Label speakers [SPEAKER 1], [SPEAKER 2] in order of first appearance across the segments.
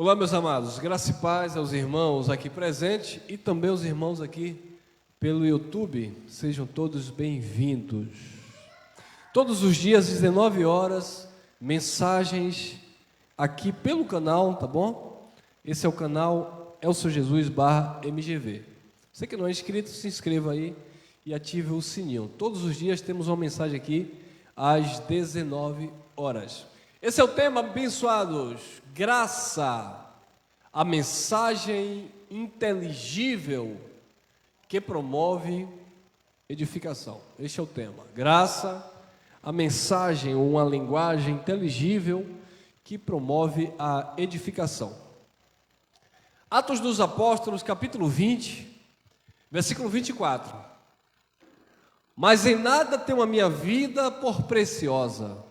[SPEAKER 1] Olá, meus amados, graça e paz aos irmãos aqui presentes e também aos irmãos aqui pelo YouTube. Sejam todos bem-vindos. Todos os dias, às 19 horas, mensagens aqui pelo canal, tá bom? Esse é o canal Elcio Jesus /MGV. Você que não é inscrito, se inscreva aí e ative o sininho. Todos os dias temos uma mensagem aqui às 19 horas. Esse é o tema, abençoados, graça, a mensagem inteligível que promove edificação. Este é o tema, graça, a mensagem ou uma linguagem inteligível que promove a edificação. Atos dos Apóstolos, capítulo 20, versículo 24. Mas em nada tenho a minha vida por preciosa,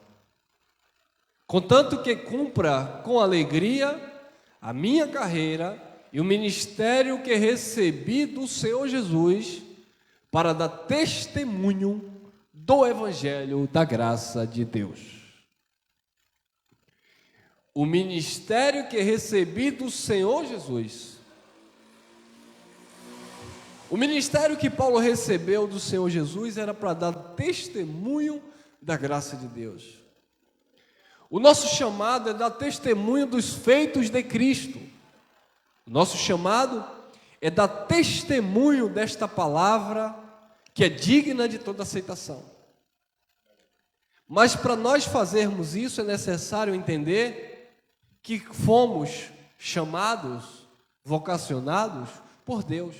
[SPEAKER 1] contanto que cumpra com alegria a minha carreira e o ministério que recebi do Senhor Jesus para dar testemunho do Evangelho da graça de Deus. O ministério que recebi do Senhor Jesus. O ministério que Paulo recebeu do Senhor Jesus era para dar testemunho da graça de Deus. O nosso chamado é dar testemunho dos feitos de Cristo. O nosso chamado é dar testemunho desta palavra que é digna de toda aceitação. Mas para nós fazermos isso é necessário entender que fomos chamados, vocacionados por Deus.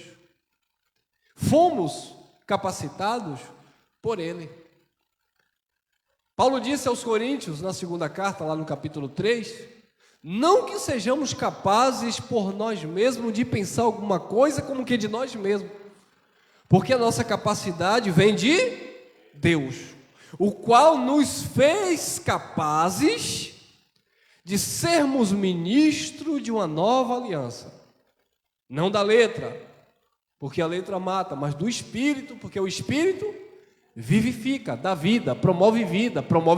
[SPEAKER 1] Fomos capacitados por Ele. Paulo disse aos Coríntios, na segunda carta, lá no capítulo 3, não que sejamos capazes por nós mesmos de pensar alguma coisa como que de nós mesmos, porque a nossa capacidade vem de Deus, o qual nos fez capazes de sermos ministros de uma nova aliança, não da letra, porque a letra mata, mas do Espírito, porque o Espírito vivifica, dá vida, promove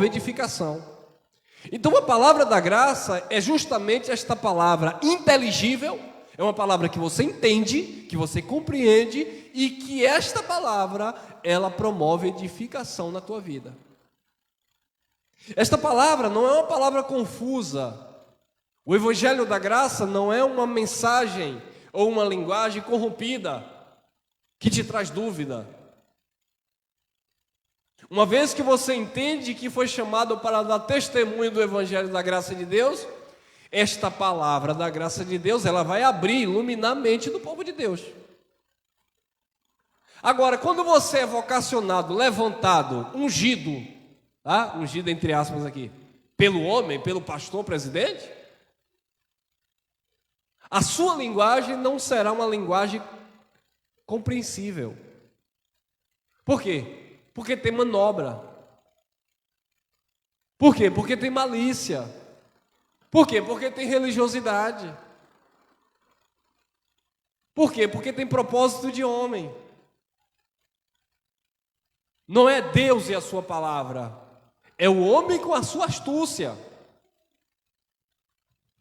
[SPEAKER 1] edificação. Então a palavra da graça é justamente esta palavra inteligível, é uma palavra que você entende, que você compreende e que esta palavra, ela promove edificação na tua vida. Esta palavra não é uma palavra confusa. O Evangelho da graça não é uma mensagem ou uma linguagem corrompida que te traz dúvida. Uma vez que você entende que foi chamado para dar testemunho do Evangelho da graça de Deus, esta palavra da graça de Deus, ela vai abrir, iluminar a mente do povo de Deus. Agora, quando você é vocacionado, levantado, ungido, tá? Ungido entre aspas aqui, pelo homem, pelo pastor, presidente, a sua linguagem não será uma linguagem compreensível. Por quê? Porque tem manobra. Por quê? Porque tem malícia. Por quê? Porque tem religiosidade. Por quê? Porque tem propósito de homem. Não é Deus e a sua palavra, é o homem com a sua astúcia.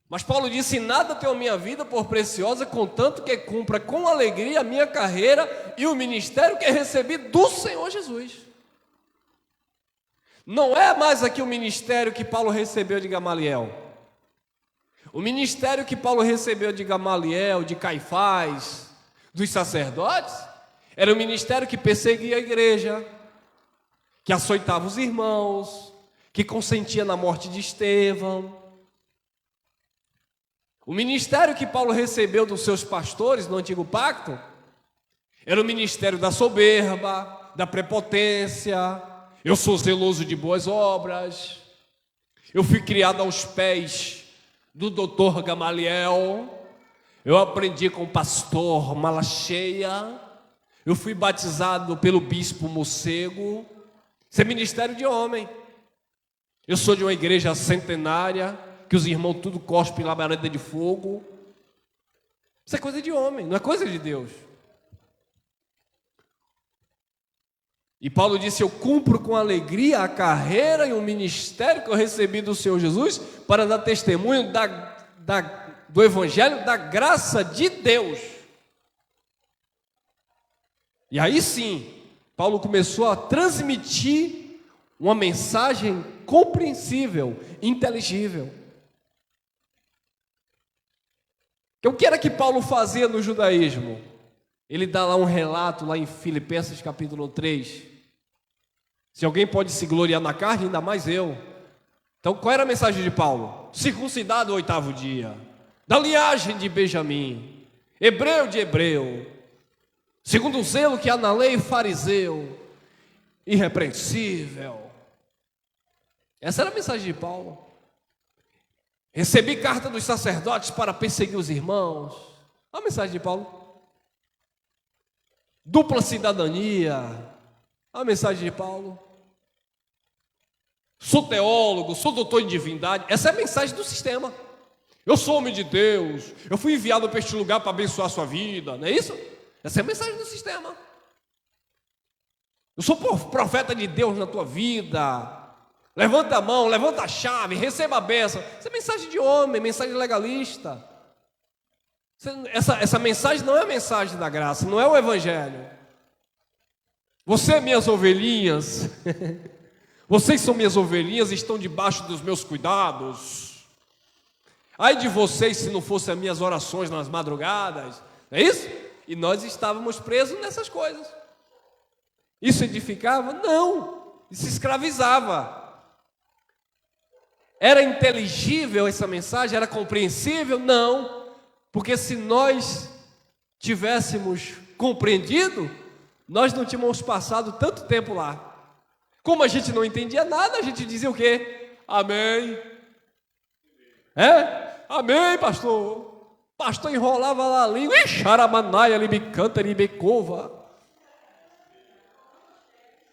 [SPEAKER 1] Mas Paulo disse, nada tenho a minha vida por preciosa, contanto que cumpra com alegria a minha carreira e o ministério que recebi do Senhor Jesus. Não é mais aqui o ministério que Paulo recebeu de Gamaliel. O ministério que Paulo recebeu de Gamaliel, de Caifás, dos sacerdotes, era o ministério que perseguia a igreja, que açoitava os irmãos, que consentia na morte de Estevão. O ministério que Paulo recebeu dos seus pastores no Antigo Pacto era o ministério da soberba, da prepotência. Eu sou zeloso de boas obras. Eu fui criado aos pés do doutor Gamaliel. Eu aprendi com o pastor Malacheia. Eu fui batizado pelo bispo Mocego. Isso é ministério de homem. Eu sou de uma igreja centenária, que os irmãos tudo cospem labareda de fogo. Isso é coisa de homem, não é coisa de Deus. E Paulo disse, eu cumpro com alegria a carreira e o ministério que eu recebi do Senhor Jesus para dar testemunho da do evangelho da graça de Deus. E aí sim, Paulo começou a transmitir uma mensagem compreensível, inteligível. O que era que Paulo fazia no judaísmo? Ele dá lá um relato, lá em Filipenses capítulo 3. Se alguém pode se gloriar na carne, ainda mais eu. Então, qual era a mensagem de Paulo? Circuncidado ao 8º dia, da linhagem de Benjamim, hebreu de hebreu, segundo o zelo que há na lei, fariseu, irrepreensível. Essa era a mensagem de Paulo. Recebi carta dos sacerdotes para perseguir os irmãos. Olha a mensagem de Paulo. Dupla cidadania. Olha a mensagem de Paulo. Sou teólogo, sou doutor em divindade. Essa é a mensagem do sistema. Eu sou homem de Deus. Eu fui enviado para este lugar para abençoar a sua vida. Não é isso? Essa é a mensagem do sistema. Eu sou profeta de Deus na tua vida. Levanta a mão, levanta a chave, receba a bênção. Essa é mensagem de homem, mensagem legalista. Essa mensagem não é a mensagem da graça, não é o evangelho. Você, minhas ovelhinhas, vocês são minhas ovelhinhas e estão debaixo dos meus cuidados. Ai de vocês se não fossem as minhas orações nas madrugadas. É isso? E nós estávamos presos nessas coisas. Isso edificava? Não. Isso escravizava. Era inteligível essa mensagem? Era compreensível? Não, porque se nós tivéssemos compreendido, nós não tínhamos passado tanto tempo lá. Como a gente não entendia nada, a gente dizia o quê? Amém. Amém, pastor. Pastor enrolava lá a língua, xaramanaia, libicanta, libecova.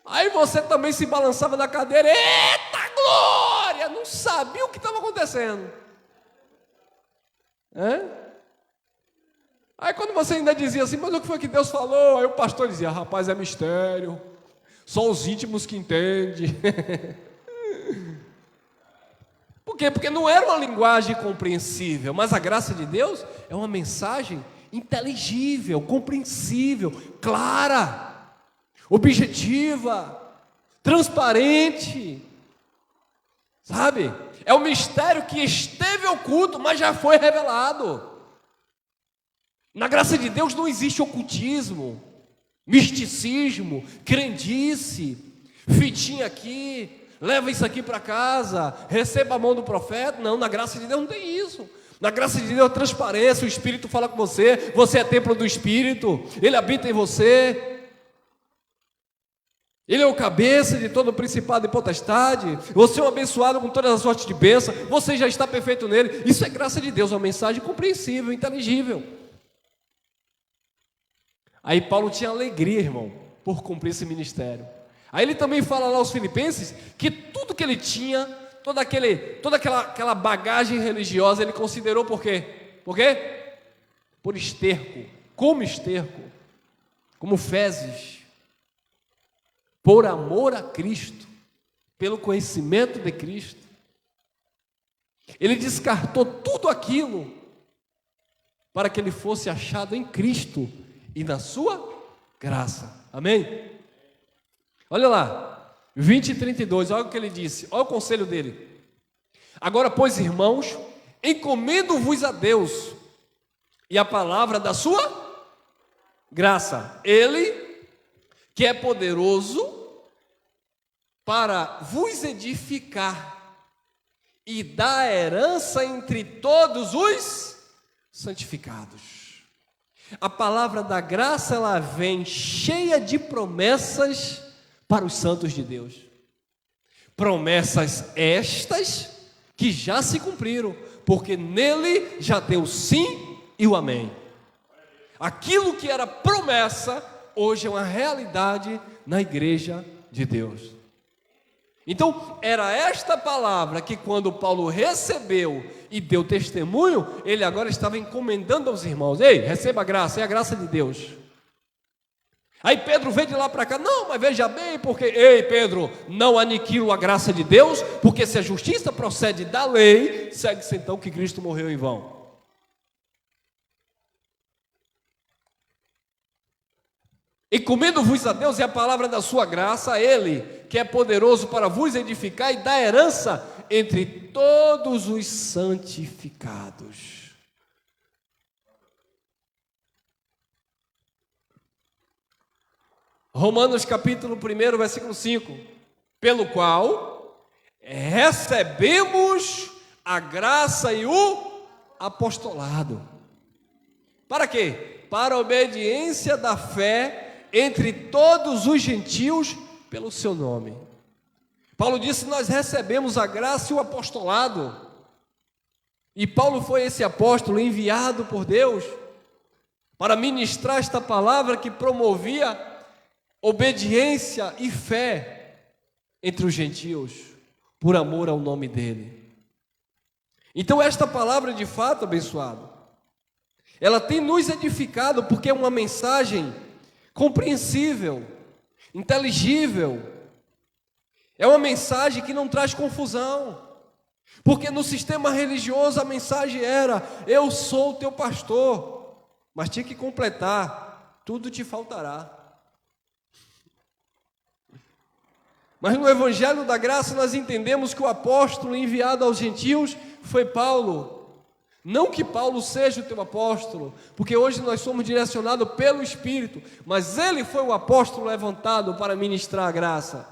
[SPEAKER 1] Aí você também se balançava na cadeira, eita glória, não sabia o que estava acontecendo. Aí quando você ainda dizia assim, mas o que foi que Deus falou? Aí o pastor dizia, rapaz, é mistério, só os íntimos que entendem. Por quê? Porque não era uma linguagem compreensível, mas a graça de Deus é uma mensagem inteligível, compreensível, clara, objetiva, transparente, sabe? É um mistério que esteve oculto, mas já foi revelado. Na graça de Deus não existe ocultismo, misticismo, crendice, fitinha aqui, leva isso aqui para casa, receba a mão do profeta. Não, na graça de Deus não tem isso. Na graça de Deus é transparência, o Espírito fala com você, você é templo do Espírito, Ele habita em você. Ele é o cabeça de todo o principado e potestade. Você é um abençoado com todas as sortes de bênção. Você já está perfeito nele. Isso é graça de Deus, uma mensagem compreensível, inteligível. Aí Paulo tinha alegria, irmão, por cumprir esse ministério. Aí ele também fala lá aos filipenses que tudo que ele tinha, toda aquela bagagem religiosa, ele considerou por quê? Por quê? Por esterco, como fezes. Por amor a Cristo, pelo conhecimento de Cristo. Ele descartou tudo aquilo para que ele fosse achado em Cristo e na sua graça. Amém? Olha lá, 20 e 32, olha o que ele disse, olha o conselho dele. Agora, pois, irmãos, encomendo-vos a Deus e a palavra da sua graça. Ele que é poderoso para vos edificar e dar herança entre todos os santificados. A palavra da graça, ela vem cheia de promessas para os santos de Deus. Promessas estas que já se cumpriram, porque nele já tem o sim e o amém. Aquilo que era promessa, hoje é uma realidade na igreja de Deus. Então, era esta palavra que quando Paulo recebeu e deu testemunho, ele agora estava encomendando aos irmãos. Ei, receba a graça, é a graça de Deus. Aí Pedro veio de lá para cá, não, mas veja bem, porque, ei Pedro, não aniquilo a graça de Deus, porque se a justiça procede da lei, segue-se então que Cristo morreu em vão. Encomendo-vos a Deus e a palavra da sua graça, a Ele, que é poderoso para vos edificar e dar herança entre todos os santificados. Romanos capítulo 1, versículo 5. Pelo qual recebemos a graça e o apostolado. Para quê? Para a obediência da fé entre todos os gentios pelo seu nome. Paulo disse: nós recebemos a graça e o apostolado. E Paulo foi esse apóstolo enviado por Deus para ministrar esta palavra que promovia obediência e fé entre os gentios, por amor ao nome dele. Então esta palavra, de fato, abençoado, ela tem nos edificado, porque é uma mensagem compreensível, inteligível. É uma mensagem que não traz confusão. Porque no sistema religioso a mensagem era: eu sou o teu pastor. Mas tinha que completar: tudo te faltará. Mas no Evangelho da Graça nós entendemos que o apóstolo enviado aos gentios foi Paulo. Não que Paulo seja o teu apóstolo, porque hoje nós somos direcionados pelo Espírito, mas ele foi o apóstolo levantado para ministrar a graça.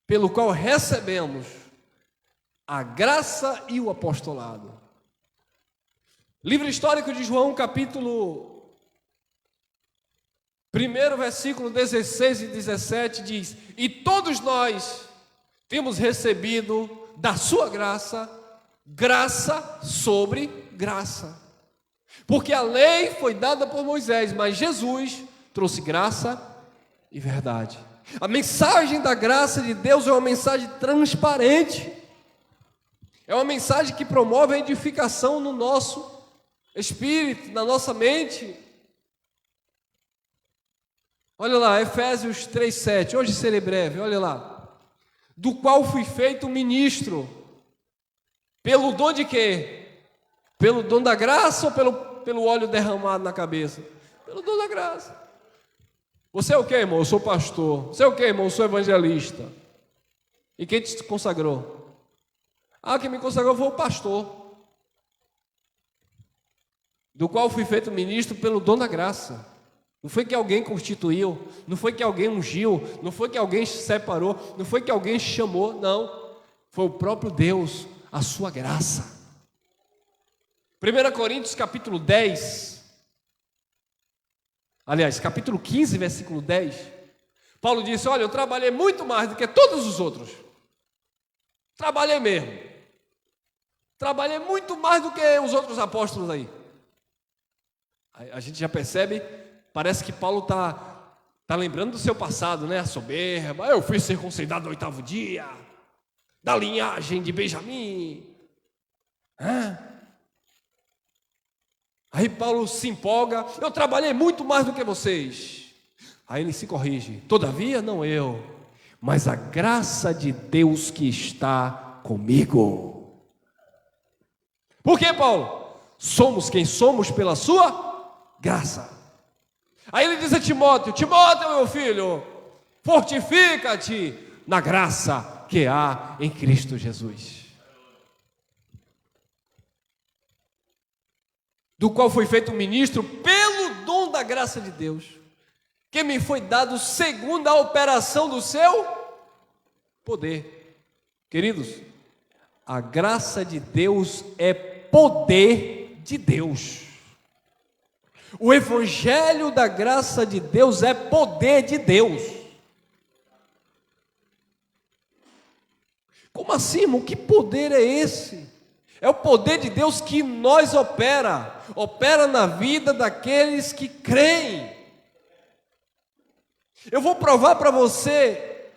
[SPEAKER 1] Pelo qual recebemos a graça e o apostolado. Livro histórico de João, capítulo 1, versículo 16 e 17 diz: e todos nós temos recebido da sua graça, graça sobre graça. Porque a lei foi dada por Moisés, mas Jesus trouxe graça e verdade. A mensagem da graça de Deus é uma mensagem transparente. É uma mensagem que promove a edificação no nosso espírito, na nossa mente. Olha lá, Efésios 3:7, hoje serei breve, olha lá. Do qual fui feito ministro, pelo dom de quê? Pelo dom da graça ou pelo óleo derramado na cabeça? Pelo dom da graça. Você é o quê, irmão? Eu sou pastor. Você é o quê, irmão? Eu sou evangelista. E quem te consagrou? Quem me consagrou foi o pastor. Do qual fui feito ministro pelo dom da graça. Não foi que alguém constituiu, não foi que alguém ungiu, não foi que alguém separou, não foi que alguém chamou, não. Foi o próprio Deus, a sua graça. 1 Coríntios capítulo 10, aliás, capítulo 15, versículo 10, Paulo disse: olha, eu trabalhei muito mais do que todos os outros. Trabalhei mesmo. Trabalhei muito mais do que os outros apóstolos aí. A gente já percebe. Parece que Paulo está lembrando do seu passado, né? A soberba. Eu fui circuncidado no 8º dia, da linhagem de Benjamim. Aí Paulo se empolga: eu trabalhei muito mais do que vocês. Aí ele se corrige: todavia não eu, mas a graça de Deus que está comigo. Por que, Paulo? Somos quem somos pela sua graça. Aí ele diz a Timóteo: Timóteo, meu filho, fortifica-te na graça que há em Cristo Jesus. Do qual foi feito ministro pelo dom da graça de Deus, que me foi dado segundo a operação do seu poder. Queridos, a graça de Deus é poder de Deus. O evangelho da graça de Deus é poder de Deus. Como assim, irmão? Que poder é esse? É o poder de Deus que nós opera na vida daqueles que creem. Eu vou provar para você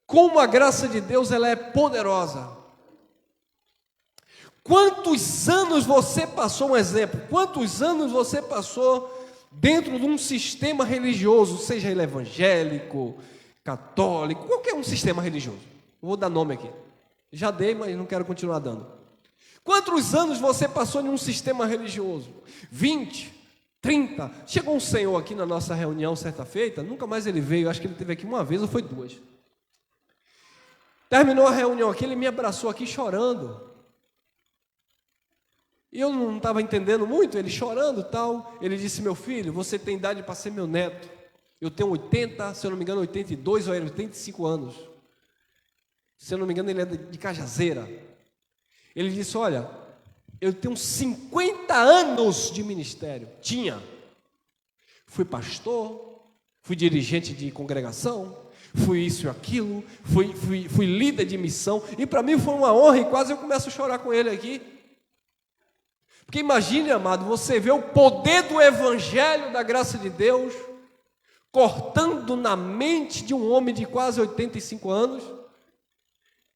[SPEAKER 1] como a graça de Deus ela é poderosa. Quantos anos você passou, um exemplo, quantos anos você passou dentro de um sistema religioso, seja ele evangélico, católico, qualquer um sistema religioso. Eu vou dar nome aqui. Já dei, mas não quero continuar dando. Quantos anos você passou em um sistema religioso? 20, 30. Chegou um senhor aqui na nossa reunião certa feita, nunca mais ele veio, acho que ele esteve aqui uma vez ou foi duas. Terminou a reunião aqui, ele me abraçou aqui chorando. E eu não estava entendendo muito, ele chorando e tal. Ele disse: meu filho, você tem idade para ser meu neto. Eu tenho 80, se eu não me engano, 82 ou 85 anos. Se eu não me engano, ele é de Cajazeira. Ele disse: olha, eu tenho 50 anos de ministério. Tinha. Fui pastor, fui dirigente de congregação, fui isso e aquilo, fui líder de missão. E para mim foi uma honra e quase eu começo a chorar com ele aqui. Porque imagine, amado, você vê o poder do evangelho da graça de Deus cortando na mente de um homem de quase 85 anos,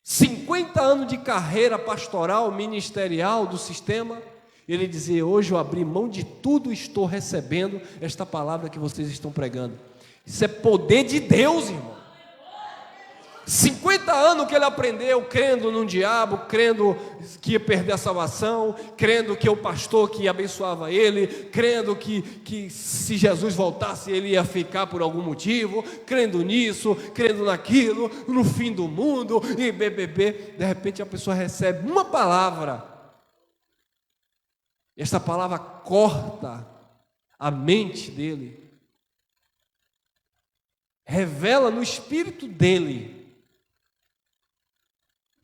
[SPEAKER 1] 50 anos de carreira pastoral, ministerial do sistema. Ele dizia: hoje eu abri mão de tudo e estou recebendo esta palavra que vocês estão pregando. Isso é poder de Deus, irmão. 50 anos que ele aprendeu crendo num diabo, crendo que ia perder a salvação, crendo que o pastor que abençoava ele, crendo que se Jesus voltasse ele ia ficar por algum motivo, crendo nisso, crendo naquilo, no fim do mundo e BBB. De repente a pessoa recebe uma palavra, esta palavra corta a mente dele, revela no espírito dele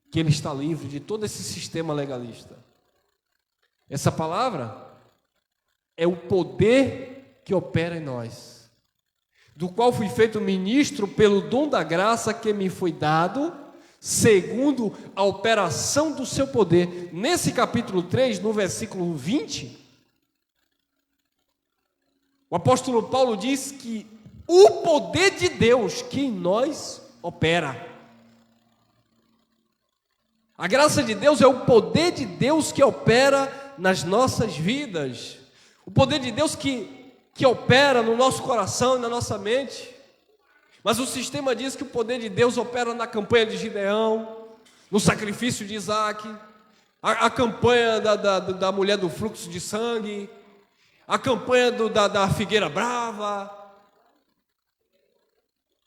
[SPEAKER 1] que ele está livre de todo esse sistema legalista. Essa palavra é o poder que opera em nós, do qual fui feito ministro pelo dom da graça que me foi dado, segundo a operação do seu poder. Nesse capítulo 3, no versículo 20, o apóstolo Paulo diz que o poder de Deus que em nós opera. A graça de Deus é o poder de Deus que opera nas nossas vidas. O poder de Deus que opera no nosso coração e na nossa mente. Mas o sistema diz que o poder de Deus opera na campanha de Gideão, no sacrifício de Isaac, a campanha da mulher do fluxo de sangue, a campanha da figueira brava.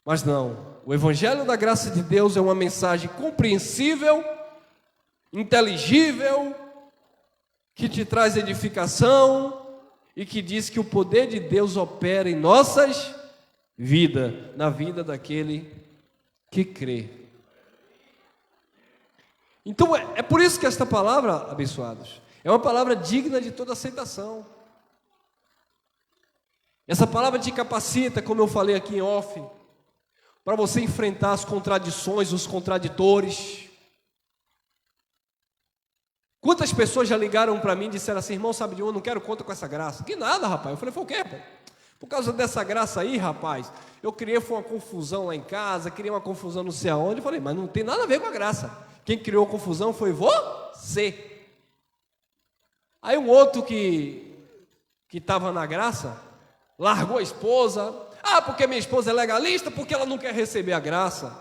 [SPEAKER 1] Mas não, o evangelho da graça de Deus é uma mensagem compreensível, inteligível, que te traz edificação e que diz que o poder de Deus opera em nossas vidas, na vida daquele que crê. Então é por isso que esta palavra, abençoados, é uma palavra digna de toda aceitação. Essa palavra te capacita, como eu falei aqui em off, para você enfrentar as contradições, os contraditores. Quantas pessoas já ligaram para mim e disseram assim: irmão, sabe de onde? Eu não quero conta com essa graça. Que nada, rapaz. Eu falei: foi o quê, rapaz? Por causa dessa graça aí, rapaz, eu criei uma confusão lá em casa, criei uma confusão não sei aonde. Eu falei: mas não tem nada a ver com a graça. Quem criou a confusão foi você. Aí um outro que estava na graça, largou a esposa. Ah, porque minha esposa é legalista, porque ela não quer receber a graça.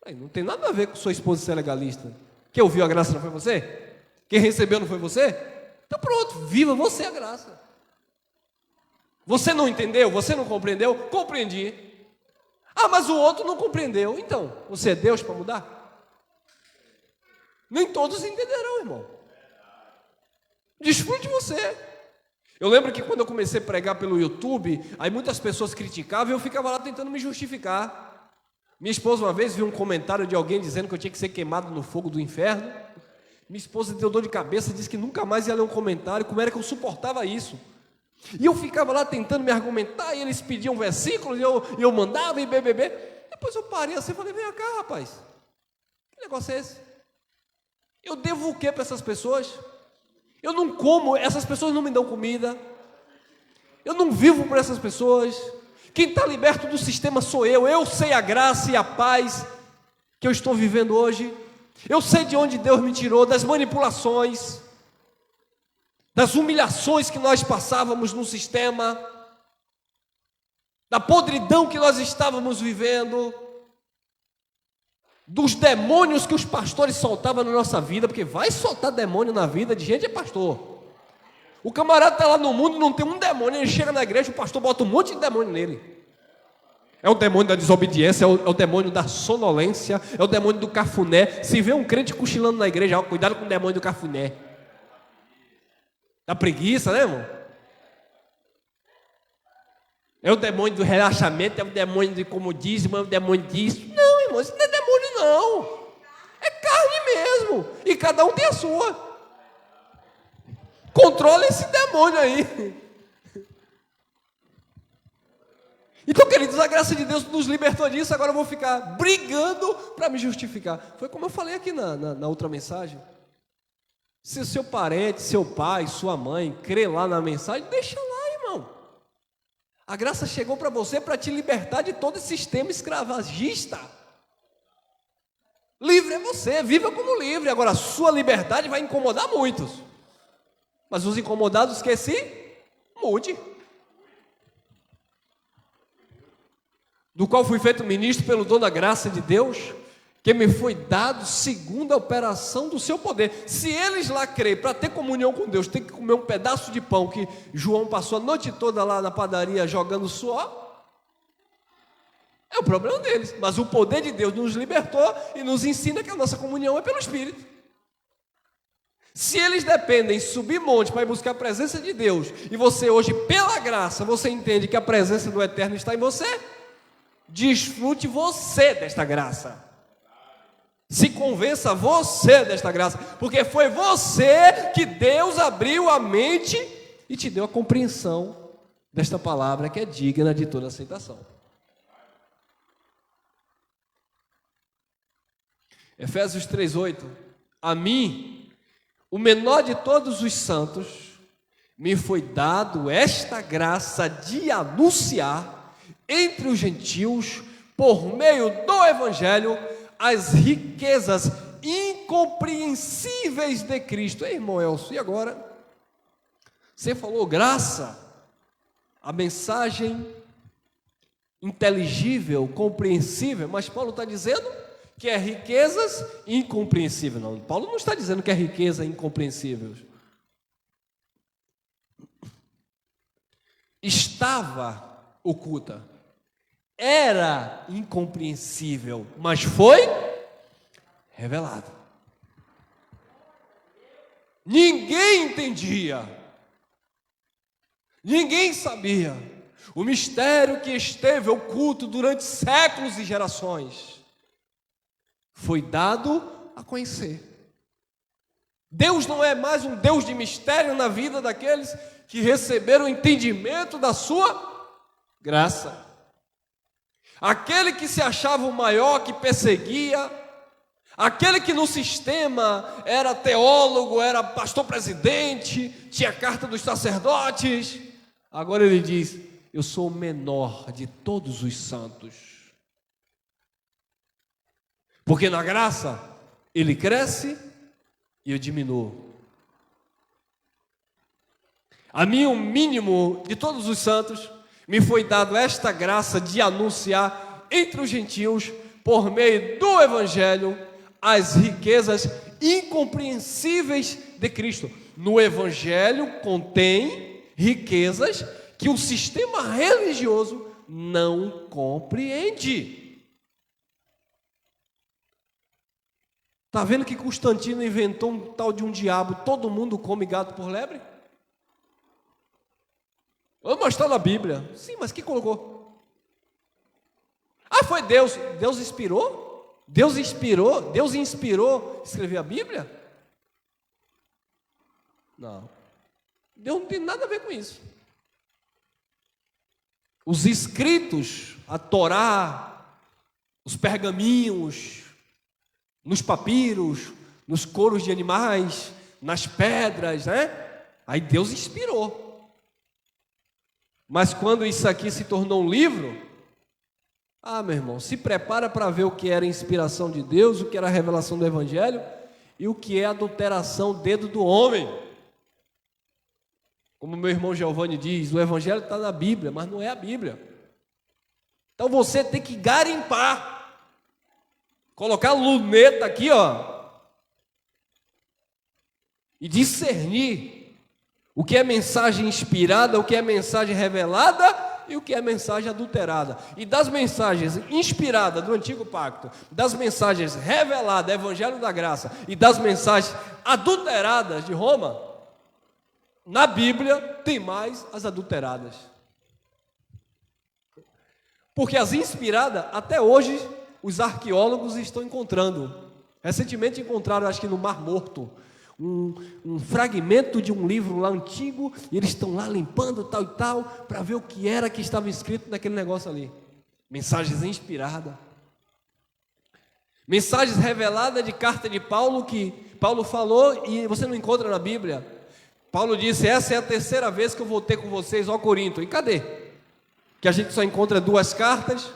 [SPEAKER 1] Aí, não tem nada a ver com sua esposa ser legalista. Quem ouviu a graça não foi você? Quem recebeu não foi você? Então pronto, viva você a graça. Você não entendeu? Você não compreendeu? Compreendi. Ah, mas o outro não compreendeu. Então, você é Deus para mudar? Nem todos entenderão, irmão. Desfrute você. Eu lembro que quando eu comecei a pregar pelo YouTube, aí muitas pessoas criticavam e eu ficava lá tentando me justificar. Minha esposa uma vez viu um comentário de alguém dizendo que eu tinha que ser queimado no fogo do inferno. Minha esposa deu dor de cabeça, disse que nunca mais ia ler um comentário, como era que eu suportava isso. E eu ficava lá tentando me argumentar, e eles pediam versículos, e eu mandava e BBB. Depois eu parei assim e falei: vem cá, rapaz, que negócio é esse? Eu devo o que para essas pessoas? Eu não como, essas pessoas não me dão comida, eu não vivo por essas pessoas. Quem está liberto do sistema sou eu sei a graça e a paz que eu estou vivendo hoje, eu sei de onde Deus me tirou, das manipulações, das humilhações que nós passávamos no sistema, da podridão que nós estávamos vivendo. dos demônios que os pastores soltavam na nossa vida, porque vai soltar demônio na vida de gente é pastor. O camarada está lá no mundo, não tem um demônio, ele chega na igreja, o pastor bota um monte de demônio nele. É o demônio da desobediência, é o demônio da sonolência, é o demônio do cafuné. Se vê um crente cochilando na igreja, ó, cuidado com o demônio do cafuné. Da preguiça, né, irmão? É o demônio do relaxamento, é o demônio do comodismo, é o demônio disso. Não, irmão, isso não é demônio, não. É carne mesmo. E cada um tem a sua. Controla esse demônio aí. Então, queridos, a graça de Deus nos libertou disso. Agora eu vou ficar brigando para me justificar. Foi como eu falei aqui na outra mensagem. Se o seu parente, seu pai, sua mãe crê lá na mensagem, deixa lá, irmão. A graça chegou para você para te libertar de todo esse sistema escravagista. Livre é você, viva como livre. Agora, a sua liberdade vai incomodar muitos. Mas os incomodados que se mude. Do qual fui feito ministro pelo dom da graça de Deus, que me foi dado segundo a operação do seu poder. Se eles lá crêem, para ter comunhão com Deus, tem que comer um pedaço de pão que João passou a noite toda lá na padaria jogando suor, é o problema deles. Mas o poder de Deus nos libertou e nos ensina que a nossa comunhão é pelo Espírito. Se eles dependem de subir monte para ir buscar a presença de Deus, e você hoje, pela graça, você entende que a presença do Eterno está em você, desfrute você desta graça. Se convença você desta graça, porque foi você que Deus abriu a mente e te deu a compreensão desta palavra que é digna de toda aceitação. Efésios 3:8. A mim, o menor de todos os santos, me foi dado esta graça de anunciar entre os gentios, por meio do Evangelho, as riquezas incompreensíveis de Cristo. Ei, irmão Elcio, e agora? Você falou graça, a mensagem inteligível, compreensível, mas Paulo está dizendo que é riquezas incompreensíveis. Não, Paulo não está dizendo que é riqueza incompreensível. Estava oculta, era incompreensível, mas foi revelado. Ninguém entendia, ninguém sabia o mistério que esteve oculto durante séculos e gerações. Foi dado a conhecer. Deus não é mais um Deus de mistério na vida daqueles que receberam o entendimento da sua graça. Aquele que se achava o maior, que perseguia, aquele que no sistema era teólogo, era pastor presidente, tinha carta dos sacerdotes, agora ele diz: eu sou o menor de todos os santos. Porque na graça ele cresce e eu diminuo. A mim, o mínimo de todos os santos, me foi dado esta graça de anunciar entre os gentios, por meio do Evangelho, as riquezas incompreensíveis de Cristo. No Evangelho contém riquezas que o sistema religioso não compreende. Está vendo que Constantino inventou um tal de um diabo, todo mundo come gato por lebre? Mas está na Bíblia. Sim, mas quem colocou? Ah, foi Deus. Deus inspirou? Deus inspirou escrever a Bíblia? Não. Deus não tem nada a ver com isso. Os escritos, a Torá, os pergaminhos, nos papiros, nos couros de animais, nas pedras, né? Aí Deus inspirou. Mas quando isso aqui se tornou um livro, meu irmão, se prepara para ver o que era a inspiração de Deus, o que era a revelação do Evangelho e o que é a adulteração, dedo do homem. Como meu irmão Giovanni diz, o Evangelho está na Bíblia, mas não é a Bíblia. Então você tem que garimpar. colocar a luneta aqui, ó, e discernir o que é mensagem inspirada, o que é mensagem revelada e o que é mensagem adulterada. E das mensagens inspiradas do Antigo Pacto, das mensagens reveladas, Evangelho da Graça, e das mensagens adulteradas de Roma, na Bíblia tem mais as adulteradas. Porque as inspiradas, até hoje, os arqueólogos estão encontrando. Recentemente encontraram, acho que no Mar Morto, um fragmento de um livro lá antigo, e eles estão lá limpando tal e tal, para ver o que era que estava escrito naquele negócio ali. Mensagens inspiradas. Mensagens reveladas de carta de Paulo, que Paulo falou e você não encontra na Bíblia. Paulo disse: essa é a terceira vez que eu voltei com vocês ao Corinto. E cadê? Que a gente só encontra 2 cartas.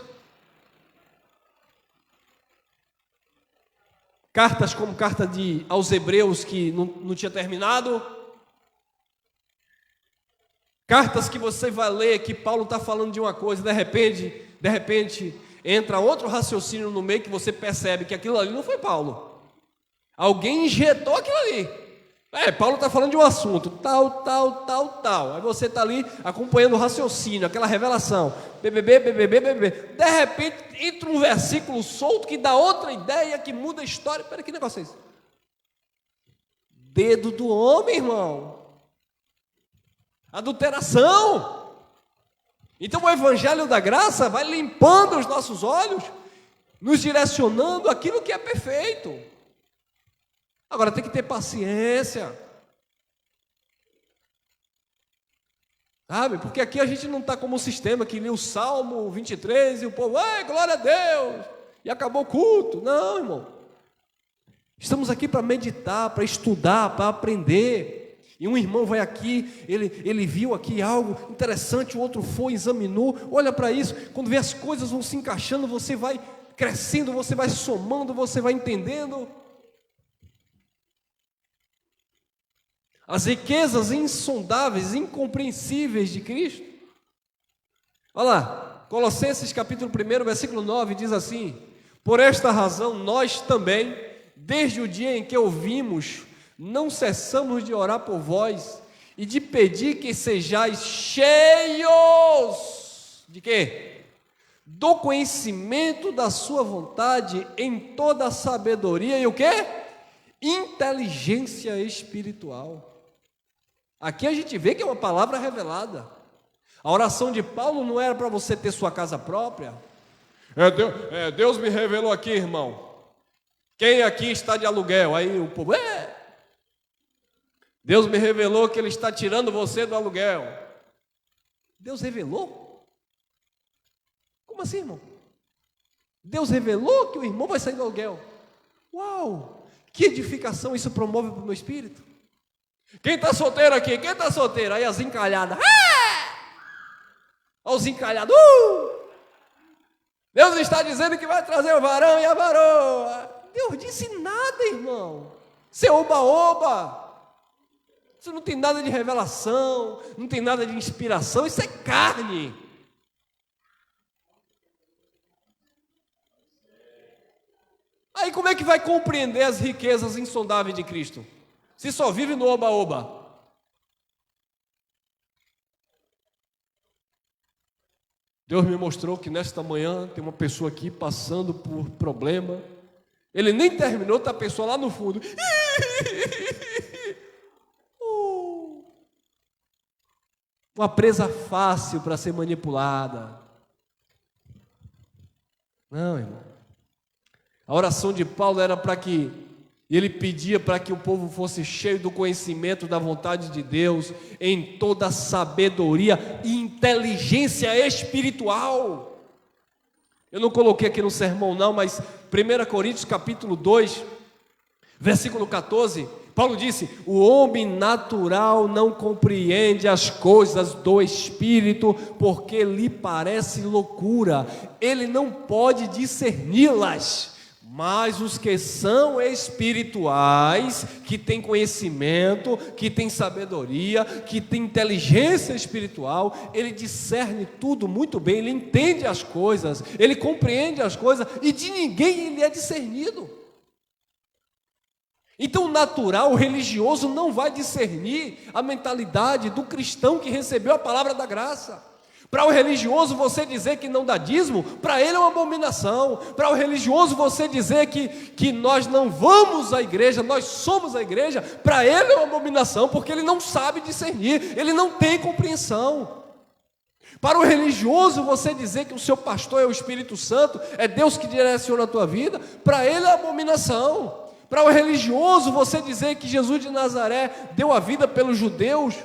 [SPEAKER 1] Cartas como carta aos Hebreus, que não tinha terminado. Cartas que você vai ler que Paulo está falando de uma coisa, de repente entra outro raciocínio no meio que você percebe que aquilo ali não foi Paulo. Alguém injetou aquilo ali. Paulo está falando de um assunto, tal. Aí você está ali acompanhando o raciocínio, aquela revelação. BBB. De repente entra um versículo solto que dá outra ideia, que muda a história. Peraí, que negócio é esse? Dedo do homem, irmão. Adulteração. Então o Evangelho da Graça vai limpando os nossos olhos, nos direcionando aquilo que é perfeito. Agora tem que ter paciência, sabe? Porque aqui a gente não está como um sistema que lê o Salmo 23 e o povo, glória a Deus, e acabou o culto. Não, irmão. Estamos aqui para meditar, para estudar, para aprender. E um irmão vai aqui, ele viu aqui algo interessante, o outro foi, examinou, olha para isso, quando vê as coisas vão se encaixando, você vai crescendo, você vai somando, você vai entendendo. As riquezas insondáveis, incompreensíveis de Cristo. Olha lá, Colossenses capítulo 1, versículo 9, diz assim: por esta razão nós também, desde o dia em que ouvimos, não cessamos de orar por vós e de pedir que sejais cheios de quê? Do conhecimento da sua vontade em toda a sabedoria e o quê? Inteligência espiritual. Aqui a gente vê que é uma palavra revelada. A oração de Paulo não era para você ter sua casa própria. Deus me revelou aqui, irmão. Quem aqui está de aluguel? Aí o povo, Deus me revelou que Ele está tirando você do aluguel. Deus revelou? Como assim, irmão? Deus revelou que o irmão vai sair do aluguel. Uau! Que edificação isso promove para o meu espírito. Quem está solteiro aqui? Quem está solteiro? Aí as encalhadas. Olha os encalhados. Deus está dizendo que vai trazer o varão e a varoa. Deus disse nada, irmão. Seu oba-oba. Isso não tem nada de revelação, não tem nada de inspiração, isso é carne. Aí como é que vai compreender as riquezas insondáveis de Cristo? Se só vive no oba-oba. Deus me mostrou que nesta manhã tem uma pessoa aqui passando por problema. Ele nem terminou, está a pessoa lá no fundo. Uma presa fácil para ser manipulada. Não, irmão. A oração de Paulo era para que ele pedia para que o povo fosse cheio do conhecimento da vontade de Deus, em toda sabedoria e inteligência espiritual. Eu não coloquei aqui no sermão não, mas 1 Coríntios capítulo 2, versículo 14, Paulo disse: o homem natural não compreende as coisas do Espírito, porque lhe parece loucura, ele não pode discerni-las. Mas os que são espirituais, que têm conhecimento, que têm sabedoria, que têm inteligência espiritual, ele discerne tudo muito bem, ele entende as coisas, ele compreende as coisas, e de ninguém ele é discernido. Então o natural, o religioso não vai discernir a mentalidade do cristão que recebeu a palavra da graça. Para o religioso você dizer que não dá dízimo, para ele é uma abominação. Para o religioso você dizer que nós não vamos à igreja, nós somos a igreja, para ele é uma abominação, porque ele não sabe discernir, ele não tem compreensão. Para o religioso você dizer que o seu pastor é o Espírito Santo, é Deus que direciona a tua vida, para ele é abominação. Para o religioso você dizer que Jesus de Nazaré deu a vida pelos judeus,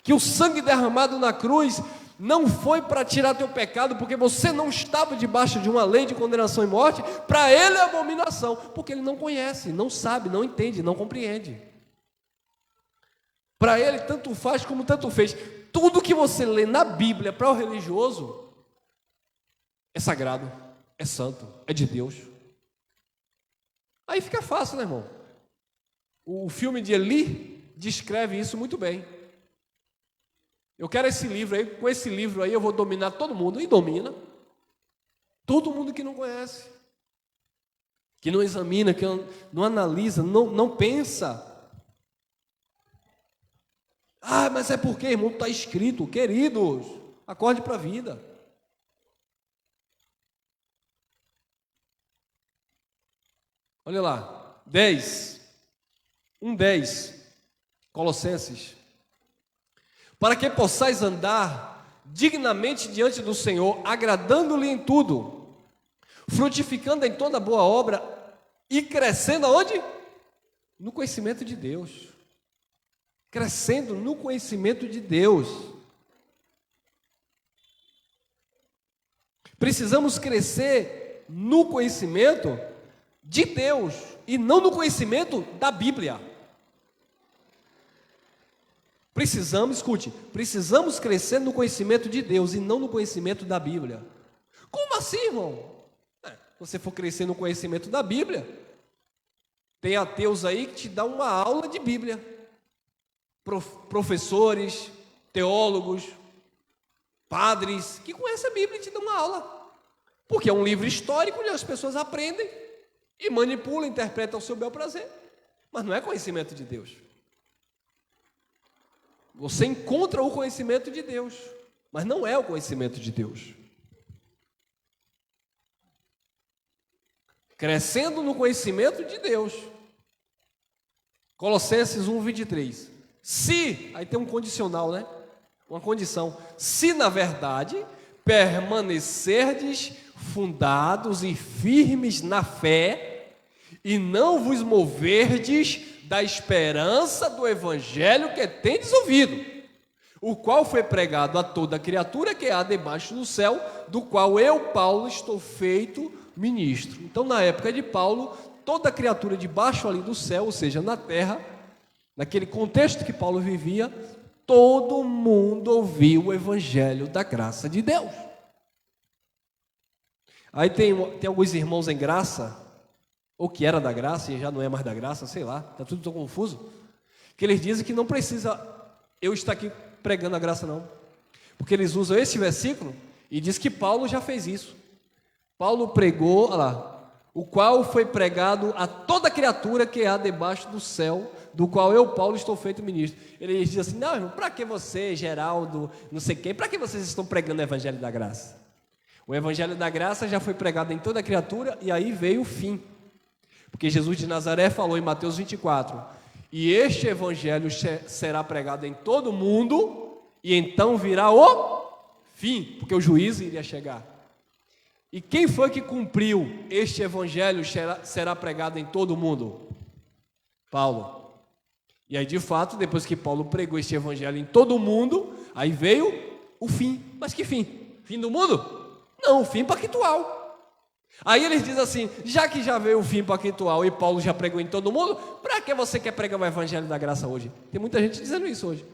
[SPEAKER 1] que o sangue derramado na cruz não foi para tirar teu pecado, porque você não estava debaixo de uma lei de condenação e morte, para ele é abominação, porque ele não conhece, não sabe, não entende, não compreende. Para ele tanto faz como tanto fez. Tudo que você lê na Bíblia para o religioso é sagrado, é santo, é de Deus. Aí fica fácil, né, irmão? O filme de Eli descreve isso muito bem. Eu quero esse livro aí, com esse livro aí eu vou dominar todo mundo, e domina. Todo mundo que não conhece, que não examina, que não analisa, não pensa. Ah, mas é porque, irmão, está escrito, queridos, acorde para a vida. Olha lá, 10, Colossenses. Para que possais andar dignamente diante do Senhor, agradando-lhe em tudo, frutificando em toda boa obra e crescendo aonde? No conhecimento de Deus. Crescendo no conhecimento de Deus. Precisamos crescer no conhecimento de Deus e não no conhecimento da Bíblia. Precisamos crescer no conhecimento de Deus e não no conhecimento da Bíblia. Como assim, irmão? Se você for crescer no conhecimento da Bíblia, tem ateus aí que te dão uma aula de Bíblia. Professores, teólogos, padres, que conhecem a Bíblia e te dão uma aula. Porque é um livro histórico onde as pessoas aprendem e manipulam, interpretam ao seu bel prazer. Mas não é conhecimento de Deus. Você encontra o conhecimento de Deus, mas não é o conhecimento de Deus. Crescendo no conhecimento de Deus. Colossenses 1:23. Se, aí tem um condicional, né? Uma condição. Se na verdade permanecerdes fundados e firmes na fé, e não vos moverdes da esperança do evangelho que tendes ouvido, o qual foi pregado a toda criatura que há debaixo do céu, do qual eu, Paulo, estou feito ministro. Então, na época de Paulo, toda criatura debaixo ali do céu, ou seja, na terra, naquele contexto que Paulo vivia, todo mundo ouviu o evangelho da graça de Deus. Aí tem alguns irmãos em graça, ou que era da graça e já não é mais da graça, sei lá, está tudo tão confuso, que eles dizem que não precisa eu estar aqui pregando a graça não, porque eles usam esse versículo e diz que Paulo já fez isso. Paulo pregou, olha lá, o qual foi pregado a toda criatura que há debaixo do céu, do qual eu, Paulo, estou feito ministro. Eles dizem assim, não, irmão, para que você, Geraldo, não sei quem, para que vocês estão pregando o evangelho da graça? O evangelho da graça já foi pregado em toda criatura e aí veio o fim. Porque Jesus de Nazaré falou em Mateus 24, e este evangelho será pregado em todo mundo, e então virá o fim, porque o juízo iria chegar. E quem foi que cumpriu este evangelho será pregado em todo mundo? Paulo. E aí, de fato, depois que Paulo pregou este evangelho em todo mundo, aí veio o fim. Mas que fim? Fim do mundo? Não, o fim pactual. Aí eles dizem assim, já que já veio o fim pactual e Paulo já pregou em todo mundo, para que você quer pregar o evangelho da graça hoje? Tem muita gente dizendo isso hoje.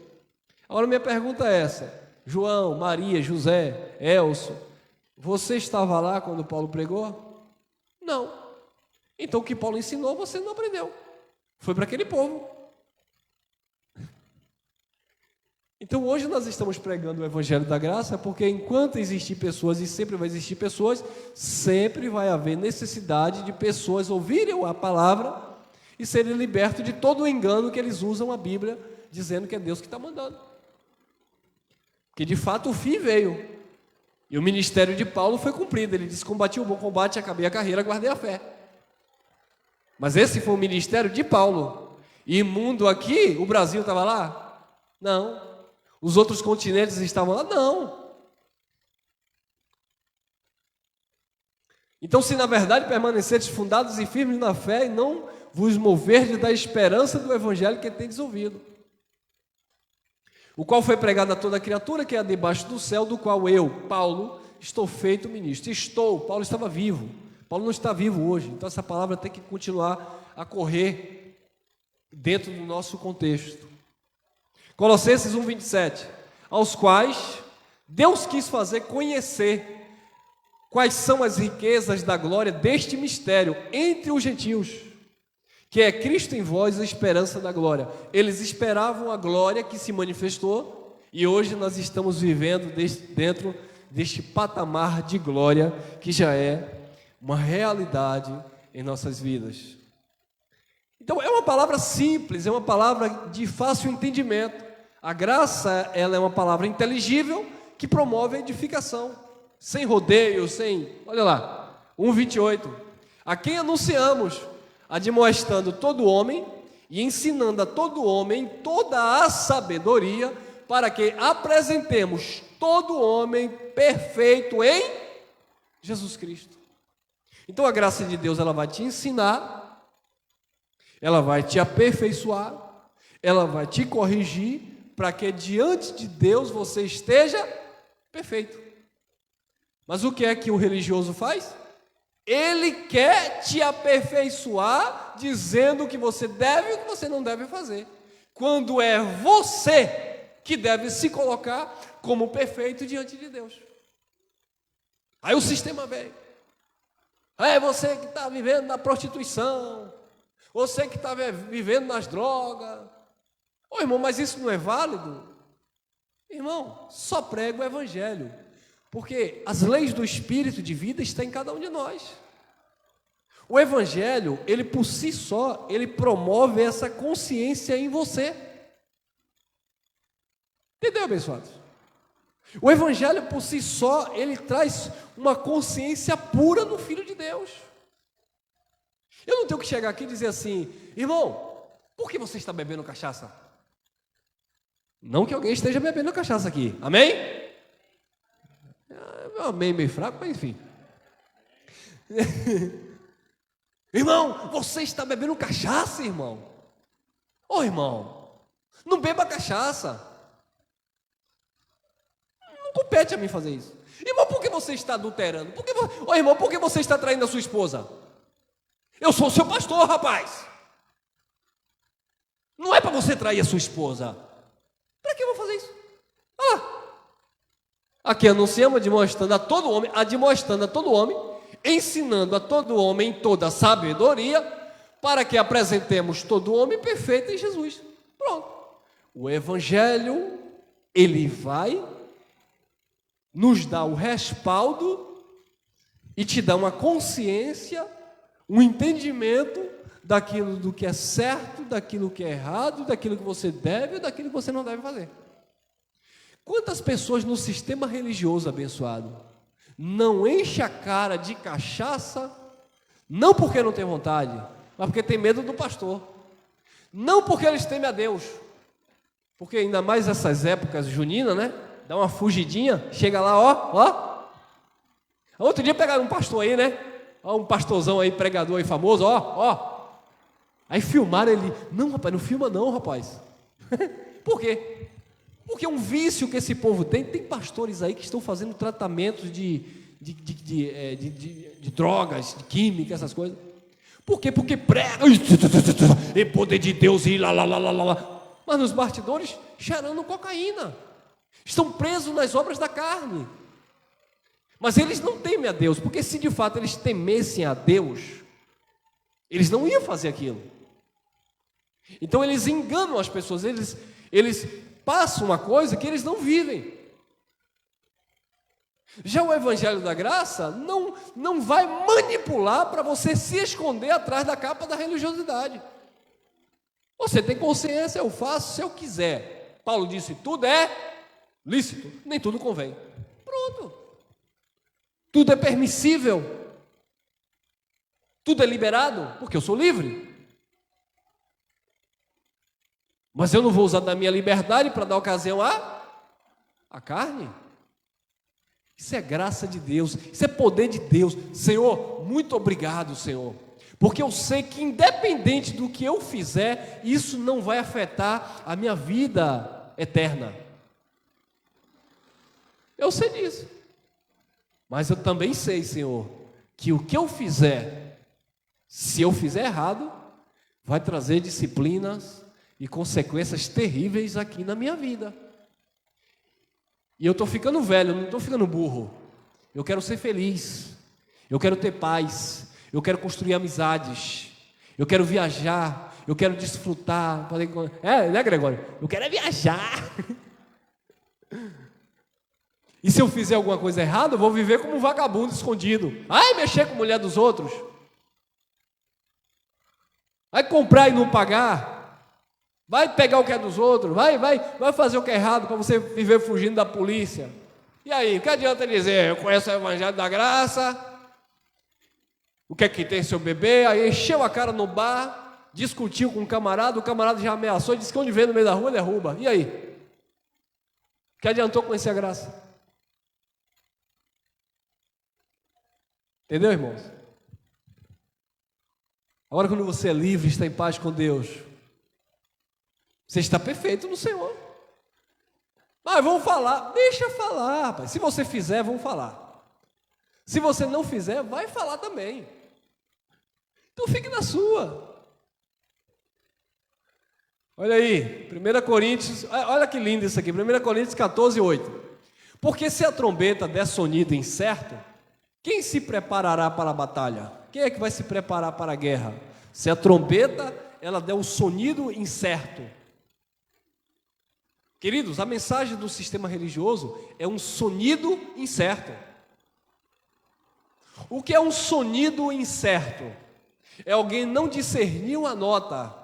[SPEAKER 1] Agora minha pergunta é essa, João, Maria, José, Elcio, você estava lá quando Paulo pregou? Não. Então o que Paulo ensinou, você não aprendeu. Foi para aquele povo. Então hoje nós estamos pregando o Evangelho da Graça, porque enquanto existir pessoas, e sempre vai existir pessoas, sempre vai haver necessidade de pessoas ouvirem a palavra e serem libertos de todo o engano que eles usam a Bíblia, dizendo que é Deus que está mandando. Porque de fato o fim veio, e o ministério de Paulo foi cumprido. Ele disse: combati o bom combate, acabei a carreira, guardei a fé. Mas esse foi o ministério de Paulo. E mundo aqui, o Brasil estava lá? Não. Os outros continentes estavam lá? Não. Então, se na verdade permaneceres fundados e firmes na fé, e não vos moverdes da esperança do Evangelho que tendes ouvido, o qual foi pregado a toda criatura que é debaixo do céu, do qual eu, Paulo, estou feito ministro. Paulo estava vivo. Paulo não está vivo hoje. Então essa palavra tem que continuar a correr dentro do nosso contexto. Colossenses 1:27, aos quais Deus quis fazer conhecer quais são as riquezas da glória deste mistério entre os gentios, que é Cristo em vós, a esperança da glória. Eles esperavam a glória que se manifestou, e hoje nós estamos vivendo dentro deste patamar de glória que já é uma realidade em nossas vidas. Então é uma palavra simples, é uma palavra de fácil entendimento. A graça, ela é uma palavra inteligível que promove a edificação, sem rodeio, olha lá, 1:28, a quem anunciamos, admoestando todo homem e ensinando a todo homem toda a sabedoria, para que apresentemos todo homem perfeito em Jesus Cristo. Então a graça de Deus, ela vai te ensinar, ela vai te aperfeiçoar, ela vai te corrigir, para que diante de Deus você esteja perfeito. Mas o que é que o religioso faz? Ele quer te aperfeiçoar, dizendo o que você deve e o que você não deve fazer, quando é você que deve se colocar como perfeito diante de Deus. Aí o sistema vem. É você que está vivendo na prostituição, você que está vivendo nas drogas. Ô irmão, mas isso não é válido? Irmão, só prega o Evangelho, porque as leis do Espírito de vida estão em cada um de nós. O Evangelho, ele por si só, ele promove essa consciência em você. Entendeu, abençoados? O Evangelho por si só, ele traz uma consciência pura no Filho de Deus. Eu não tenho que chegar aqui e dizer assim: irmão, por que você está bebendo cachaça? Não que alguém esteja bebendo cachaça aqui, amém? Amém meio fraco, mas enfim. Irmão, você está bebendo cachaça, irmão? Ô irmão, não beba cachaça. Não compete a mim fazer isso. Irmão, por que você está adulterando? Ô irmão, por que você está traindo a sua esposa? Eu sou o seu pastor, rapaz. Não é para você trair a sua esposa. Para que eu vou fazer isso? Olha lá. Aqui anunciamos, admoestando a todo homem, ensinando a todo homem toda a sabedoria, para que apresentemos todo homem perfeito em Jesus. Pronto. O Evangelho, ele vai nos dar o respaldo e te dar uma consciência, um entendimento daquilo do que é certo, daquilo que é errado, daquilo que você deve e daquilo que você não deve fazer. Quantas pessoas no sistema religioso abençoado não enche a cara de cachaça, não porque não tem vontade, mas porque tem medo do pastor, não porque eles temem a Deus, porque ainda mais essas épocas juninas, né? Dá uma fugidinha, chega lá, ó. Outro dia pegaram um pastor aí, né? Ó, um pastorzão aí, pregador aí famoso, ó. Aí filmaram ele. Não, rapaz, não filma não, rapaz. Por quê? Porque é um vício que esse povo tem. Tem pastores aí que estão fazendo tratamentos de drogas, de química, essas coisas. Por quê? Porque prega e poder de Deus e lá. Mas nos bastidores, cheirando cocaína. Estão presos nas obras da carne. Mas eles não temem a Deus, porque se de fato eles temessem a Deus, Eles não iam fazer aquilo. Então eles enganam as pessoas, eles passam uma coisa que eles não vivem. Já o Evangelho da Graça não vai manipular para você se esconder atrás da capa da religiosidade. Você tem consciência, eu faço se eu quiser. Paulo disse, tudo é lícito, nem tudo convém. Pronto. Tudo é permissível. Tudo é liberado, porque eu sou livre. Mas eu não vou usar da minha liberdade para dar ocasião à carne. Isso é graça de Deus, isso é poder de Deus. Senhor, muito obrigado, Senhor. Porque eu sei que independente do que eu fizer, isso não vai afetar a minha vida eterna. Eu sei disso. Mas eu também sei, Senhor, que o que eu fizer, se eu fizer errado, vai trazer disciplinas e consequências terríveis aqui na minha vida. E eu estou ficando velho, não estou ficando burro. Eu quero ser feliz, eu quero ter paz, eu quero construir amizades, eu quero viajar, eu quero desfrutar. Né, Gregório? Eu quero viajar. E se eu fizer alguma coisa errada, eu vou viver como um vagabundo escondido. Mexer com a mulher dos outros. Vai comprar e não pagar. Vai pegar o que é dos outros, vai fazer o que é errado para você viver fugindo da polícia. E aí, o que adianta dizer, eu conheço o Evangelho da Graça, o que é que tem seu bebê, aí encheu a cara no bar, discutiu com o camarada já ameaçou e disse que onde vem no meio da rua derruba. E aí? O que adiantou conhecer a graça? Entendeu, irmãos? Agora, quando você é livre, está em paz com Deus, você está perfeito no Senhor. Mas vamos falar, deixa falar, rapaz. Se você fizer, vamos falar. Se você não fizer, vai falar também. Então fique na sua. Olha aí, 1 Coríntios, olha que lindo isso aqui, 1 Coríntios 14, 8. Porque se a trombeta der sonido incerto, quem se preparará para a batalha? Quem é que vai se preparar para a guerra? Se a trombeta, ela der um sonido incerto. Queridos, a mensagem do sistema religioso é um sonido incerto. O que é um sonido incerto? É alguém não discernir uma nota,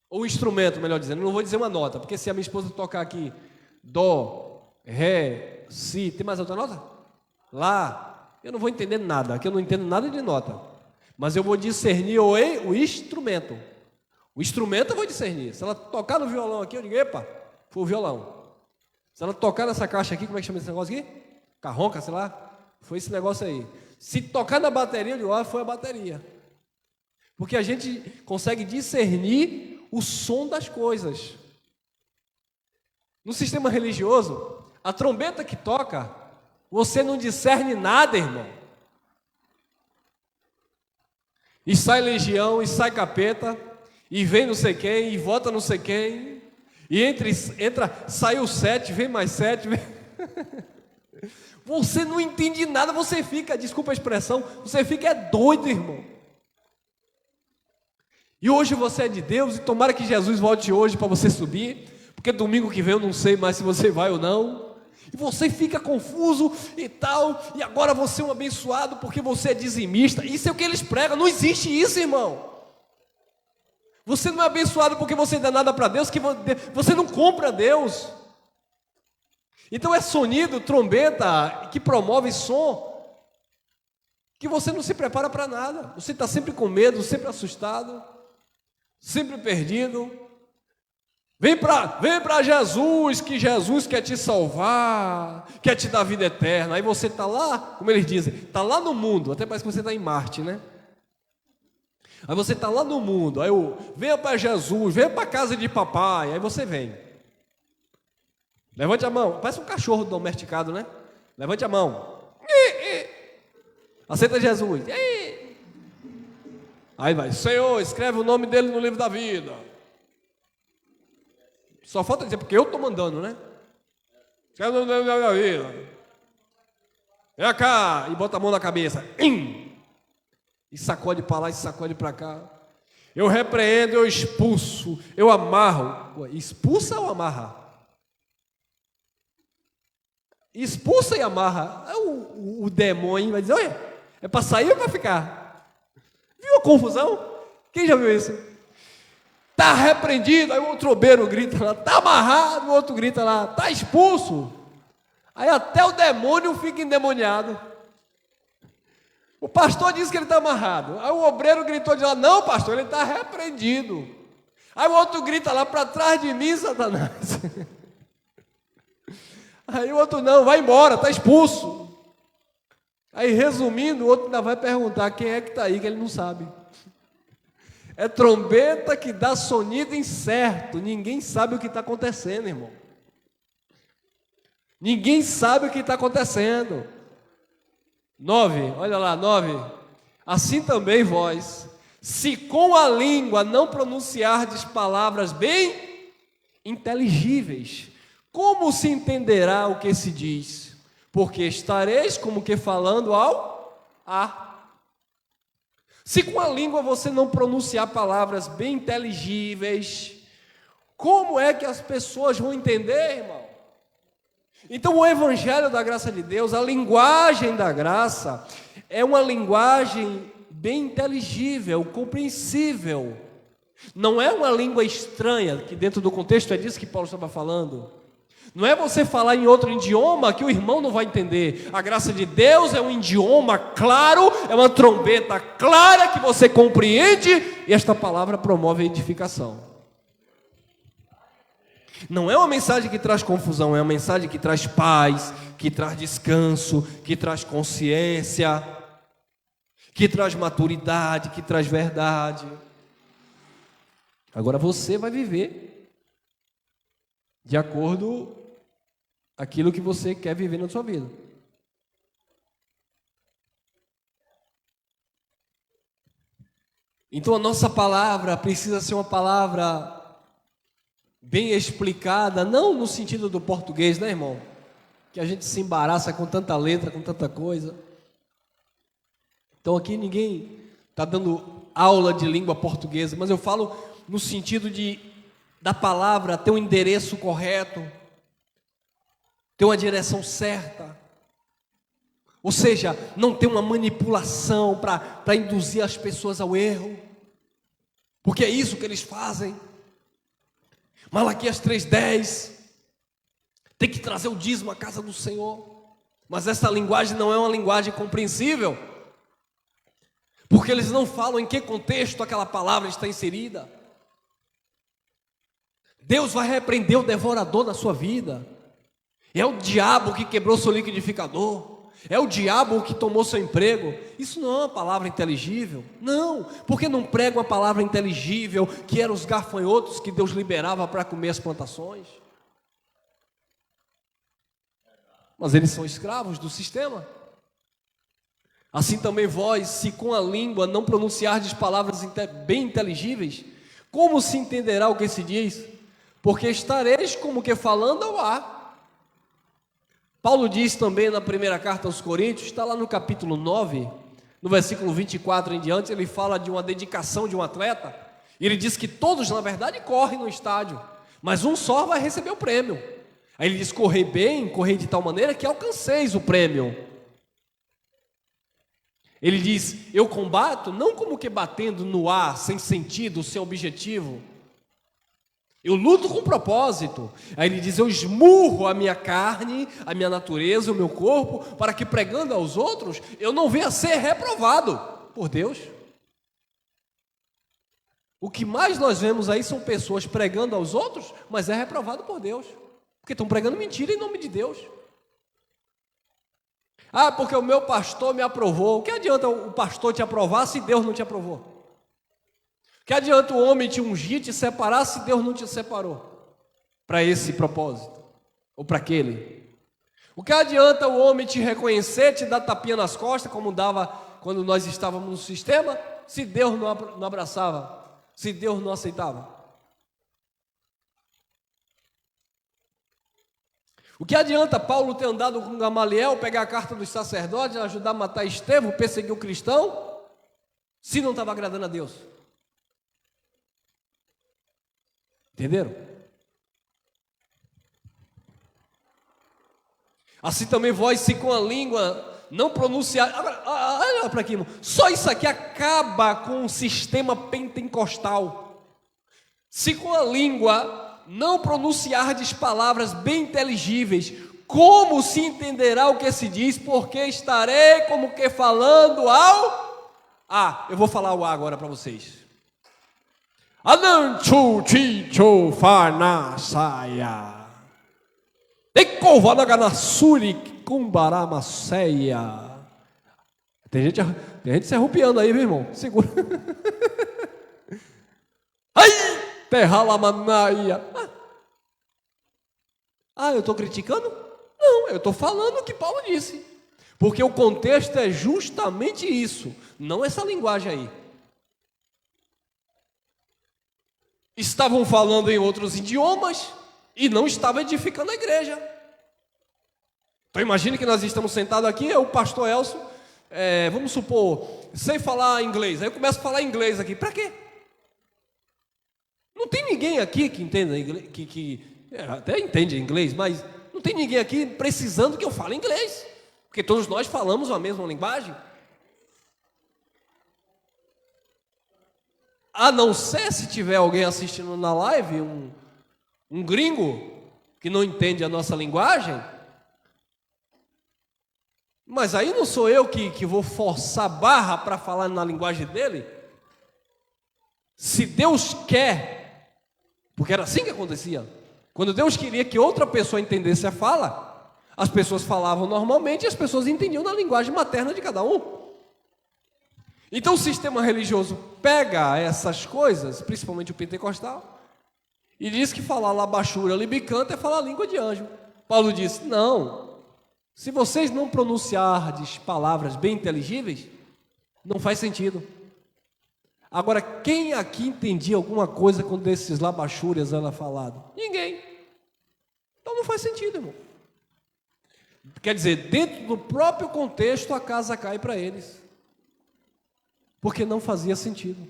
[SPEAKER 1] ou um instrumento, melhor dizendo. Não vou dizer uma nota, porque se a minha esposa tocar aqui Dó, Ré, Si, tem mais outra nota? Lá, eu não vou entender nada, aqui eu não entendo nada de nota, mas eu vou discernir o instrumento. O instrumento eu vou discernir. Se ela tocar no violão aqui, eu digo, epa, foi o violão. Se ela tocar nessa caixa aqui, como é que chama esse negócio aqui? Carronca, sei lá. Foi esse negócio aí. Se tocar na bateria, eu digo, foi a bateria. Porque a gente consegue discernir o som das coisas. No sistema religioso, a trombeta que toca, você não discerne nada, irmão. E sai legião, e sai capeta, e vem não sei quem, e vota não sei quem, e sai o 7, vem mais 7, vem... Você não entende nada, você fica, desculpa a expressão, você fica doido, irmão. E hoje você é de Deus, e tomara que Jesus volte hoje para você subir, porque domingo que vem eu não sei mais se você vai ou não, e você fica confuso e tal, e agora você é um abençoado porque você é dizimista. Isso é o que eles pregam, não existe isso, irmão. Você não é abençoado porque você dá nada para Deus, que você não compra Deus. Então é sonido, trombeta, que promove som, que você não se prepara para nada. Você está sempre com medo, sempre assustado, sempre perdido. Vem para Jesus, que Jesus quer te salvar, quer te dar vida eterna. Aí você está lá, como eles dizem, está lá no mundo, até parece que você está em Marte, né? Aí você está lá no mundo, aí venha para Jesus, venha para a casa de papai, aí você vem. Levante a mão, parece um cachorro domesticado, né? Levante a mão. Aceita Jesus. Aí vai, Senhor, escreve o nome dele no livro da vida. Só falta dizer, porque eu estou mandando, né? Escreve o nome dele no livro da vida. Vem cá, e bota a mão na cabeça. e sacode para lá e sacode para cá. Eu repreendo, eu expulso, eu amarro. Expulsa ou amarra? Expulsa e amarra. O demônio vai dizer: olha, é para sair ou para ficar? Viu a confusão? Quem já viu isso? Está repreendido, aí o outro obreiro grita lá, está amarrado, o outro grita lá, está expulso. Aí até o demônio fica endemoniado. O pastor disse que ele está amarrado. Aí o obreiro gritou de lá: não, pastor, ele está repreendido. Aí o outro grita lá: para trás de mim, Satanás. Aí o outro: não, vai embora, está expulso. Aí, resumindo, o outro ainda vai perguntar quem é que está aí, que ele não sabe. É trombeta que dá sonido incerto. Ninguém sabe o que está acontecendo, irmão. Ninguém sabe o que está acontecendo. 9, olha lá, 9. Assim também vós, se com a língua não pronunciardes palavras bem inteligíveis, como se entenderá o que se diz? Porque estareis como que falando ao ar. Se com a língua você não pronunciar palavras bem inteligíveis, como é que as pessoas vão entender, irmão? Então o evangelho da graça de Deus, a linguagem da graça, é uma linguagem bem inteligível, compreensível. Não é uma língua estranha, que dentro do contexto é disso que Paulo estava falando. Não é você falar em outro idioma que o irmão não vai entender. A graça de Deus é um idioma claro, é uma trombeta clara que você compreende, e esta palavra promove a edificação. Não é uma mensagem que traz confusão, é uma mensagem que traz paz, que traz descanso, que traz consciência, que traz maturidade, que traz verdade. Agora você vai viver de acordo com aquilo que você quer viver na sua vida. Então a nossa palavra precisa ser uma palavra bem explicada, não no sentido do português, né, irmão? Que a gente se embaraça com tanta letra, com tanta coisa. Então aqui ninguém está dando aula de língua portuguesa, mas eu falo no sentido da palavra ter um endereço correto, ter uma direção certa, ou seja, não ter uma manipulação para induzir as pessoas ao erro, porque é isso que eles fazem. Malaquias 3:10, tem que trazer o dízimo à casa do Senhor, mas essa linguagem não é uma linguagem compreensível, porque eles não falam em que contexto aquela palavra está inserida. Deus vai repreender o devorador da sua vida. É o diabo que quebrou seu liquidificador. É o diabo que tomou seu emprego. Isso não é uma palavra inteligível. Não, porque não prega uma palavra inteligível, que eram os gafanhotos que Deus liberava para comer as plantações. Mas eles são escravos do sistema. Assim também vós, se com a língua não pronunciardes palavras bem inteligíveis, como se entenderá o que se diz? Porque estareis como que falando ao ar. Paulo diz também na primeira carta aos Coríntios, está lá no capítulo 9, no versículo 24 em diante, ele fala de uma dedicação de um atleta, e ele diz que todos na verdade correm no estádio, mas um só vai receber o prêmio. Aí ele diz: correi bem, correi de tal maneira que alcanceis o prêmio. Ele diz: eu combato não como que batendo no ar, sem sentido, sem objetivo. Eu luto com propósito. Aí ele diz: eu esmurro a minha carne, a minha natureza, o meu corpo, para que pregando aos outros, eu não venha a ser reprovado por Deus. O que mais nós vemos aí são pessoas pregando aos outros, mas é reprovado por Deus, porque estão pregando mentira em nome de Deus. Ah, porque o meu pastor me aprovou. O que adianta o pastor te aprovar se Deus não te aprovou? Que adianta o homem te ungir, te separar, se Deus não te separou para esse propósito, ou para aquele? O que adianta o homem te reconhecer, te dar tapinha nas costas, como dava quando nós estávamos no sistema, se Deus não abraçava, se Deus não aceitava? O que adianta Paulo ter andado com Gamaliel, pegar a carta dos sacerdotes, ajudar a matar Estevão, perseguir o cristão, se não estava agradando a Deus? Entenderam? Assim também vós, se com a língua não pronunciar. Agora, olha para aqui, irmão. Só isso aqui acaba com o sistema pentecostal. Se com a língua não pronunciardes palavras bem inteligíveis, como se entenderá o que se diz? Porque estarei como que falando ao... eu vou falar o A agora para vocês. Ananchu chicho farnasaya. Ekovanaganasuri kumbaramaceia. Tem gente se arrupiando aí, meu irmão. Segura. Ai, terralamanaia. Eu estou criticando? Não, eu estou falando o que Paulo disse. Porque o contexto é justamente isso, não essa linguagem aí. Estavam falando em outros idiomas e não estavam edificando a igreja. Então imagine que nós estamos sentados aqui, o pastor Elcio, vamos supor, sei falar inglês, aí eu começo a falar inglês aqui, para quê? Não tem ninguém aqui que entenda inglês, que até entende inglês, mas não tem ninguém aqui precisando que eu fale inglês, porque todos nós falamos a mesma linguagem. A não ser se tiver alguém assistindo na live, um gringo que não entende a nossa linguagem, mas aí não sou eu que vou forçar a barra para falar na linguagem dele. Se Deus quer, porque era assim que acontecia, quando Deus queria que outra pessoa entendesse a fala, as pessoas falavam normalmente e as pessoas entendiam na linguagem materna de cada um. Então o sistema religioso pega essas coisas, principalmente o pentecostal, e diz que falar labachura, libicanta é falar língua de anjo. Paulo disse, não, se vocês não pronunciardes palavras bem inteligíveis, não faz sentido. Agora, quem aqui entendia alguma coisa quando esses labachúrias eram falados? Ninguém. Então não faz sentido, irmão. Quer dizer, dentro do próprio contexto a casa cai para eles. Porque não fazia sentido.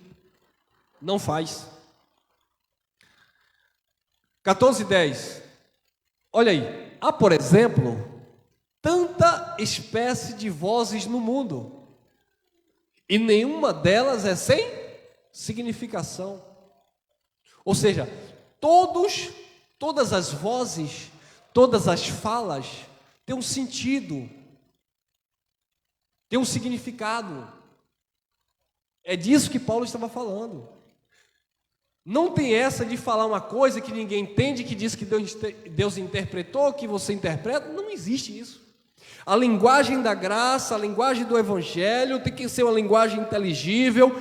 [SPEAKER 1] Não faz. 14:10. Olha aí. Há, por exemplo, tanta espécie de vozes no mundo, e nenhuma delas é sem significação. Ou seja, todas as vozes, todas as falas têm um sentido, têm um significado. É disso que Paulo estava falando. Não tem essa de falar uma coisa que ninguém entende, que diz que Deus interpretou, que você interpreta. Não existe isso. A linguagem da graça, a linguagem do evangelho tem que ser uma linguagem inteligível.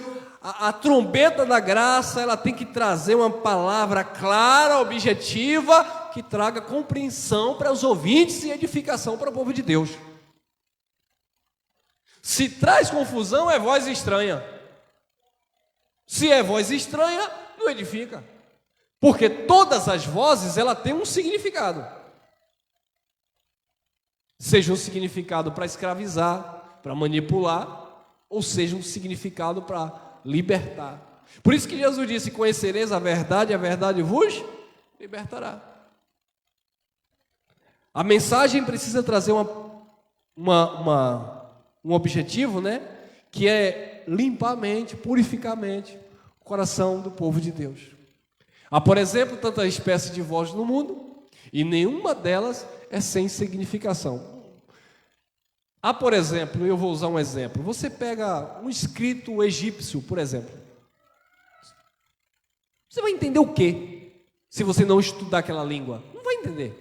[SPEAKER 1] A trombeta da graça, ela tem que trazer uma palavra clara, objetiva, que traga compreensão para os ouvintes e edificação para o povo de Deus. Se traz confusão, é voz estranha. Se é voz estranha, não edifica. Porque todas as vozes, ela tem um significado. Seja um significado para escravizar, para manipular, ou seja um significado para libertar. Por isso que Jesus disse, conhecereis a verdade vos libertará. A mensagem precisa trazer um objetivo, né? Que é limpar a mente, purificar a mente, o coração do povo de Deus. Há, por exemplo, tanta espécie de vozes no mundo, e nenhuma delas é sem significação. Há, por exemplo, eu vou usar um exemplo, você pega um escrito egípcio, por exemplo. Você vai entender o quê? Se você não estudar aquela língua, não vai entender.